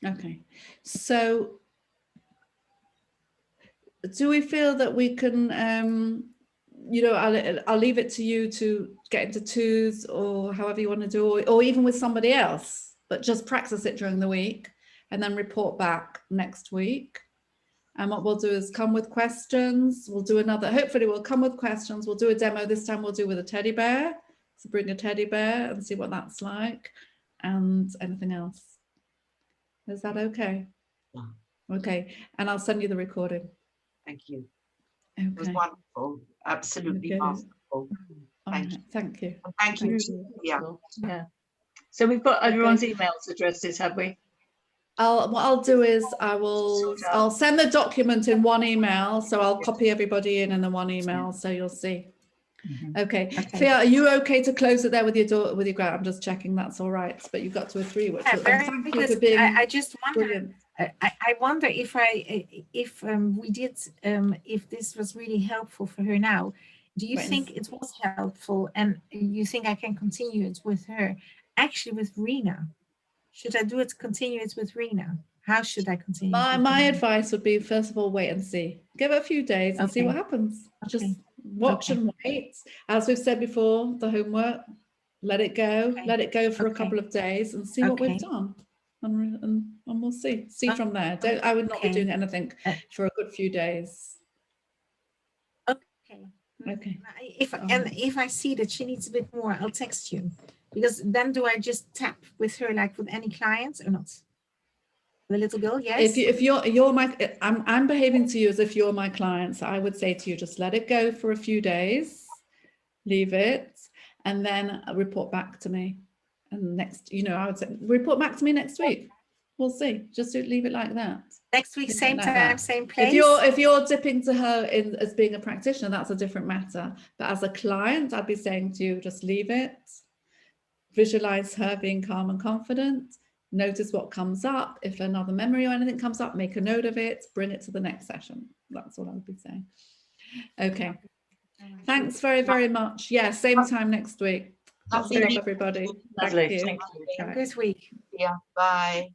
Okay, so do we feel that we can, you know, I'll leave it to you to get into twos or however you want to do, or even with somebody else, but just practice it during the week and then report back next week. And what we'll do is come with questions. We'll do another, hopefully we'll come with questions. We'll do a demo. This time we'll do with a teddy bear. So bring a teddy bear and see what that's like, and anything else. Is that okay? Yeah. Okay, and I'll send you the recording. Thank you. It was Okay. wonderful. Absolutely masterful. Thank you. And thank you. Yeah. So we've got everyone's emails addresses, have we? What I'll do is I'll send the document in one email. So I'll copy everybody in the one email, so you'll see. Okay. Fia, are you okay to close it there with your daughter, with your grant? I'm just checking that's all right. But you got to a 3, which thank you for being I just wonder. brilliant. I wonder if if this was really helpful for her now. Do you think it was helpful, and you think I can continue it with her? Actually, with Rena, should I continue it with Rena? How should I continue? My advice would be, first of all, wait and see. Give it a few days and see what happens. Just watch and wait. As we've said before, the homework, let it go. Let it go for a couple of days and see what we've done. And we'll see from there. I would not be doing anything for a good few days. Okay. If I see that she needs a bit more, I'll text you, because then do I just tap with her like with any clients or not? The little girl, yes. If you're my, I'm behaving to you as if you're my client. So I would say to you, just let it go for a few days, leave it, and then report back to me. And next, you know, I would say report back to me next week. We'll see. Just leave it like that. Next week, same time, same place. If you're dipping to her in as being a practitioner, that's a different matter. But as a client, I'd be saying to you, just leave it. Visualize her being calm and confident. Notice what comes up. If another memory or anything comes up, make a note of it. Bring it to the next session. That's what I would be saying. Okay. Thanks very, very much. Yeah, same time next week. That's it, everybody. Lovely. Thank you. Thank you. This week. Yeah. Bye.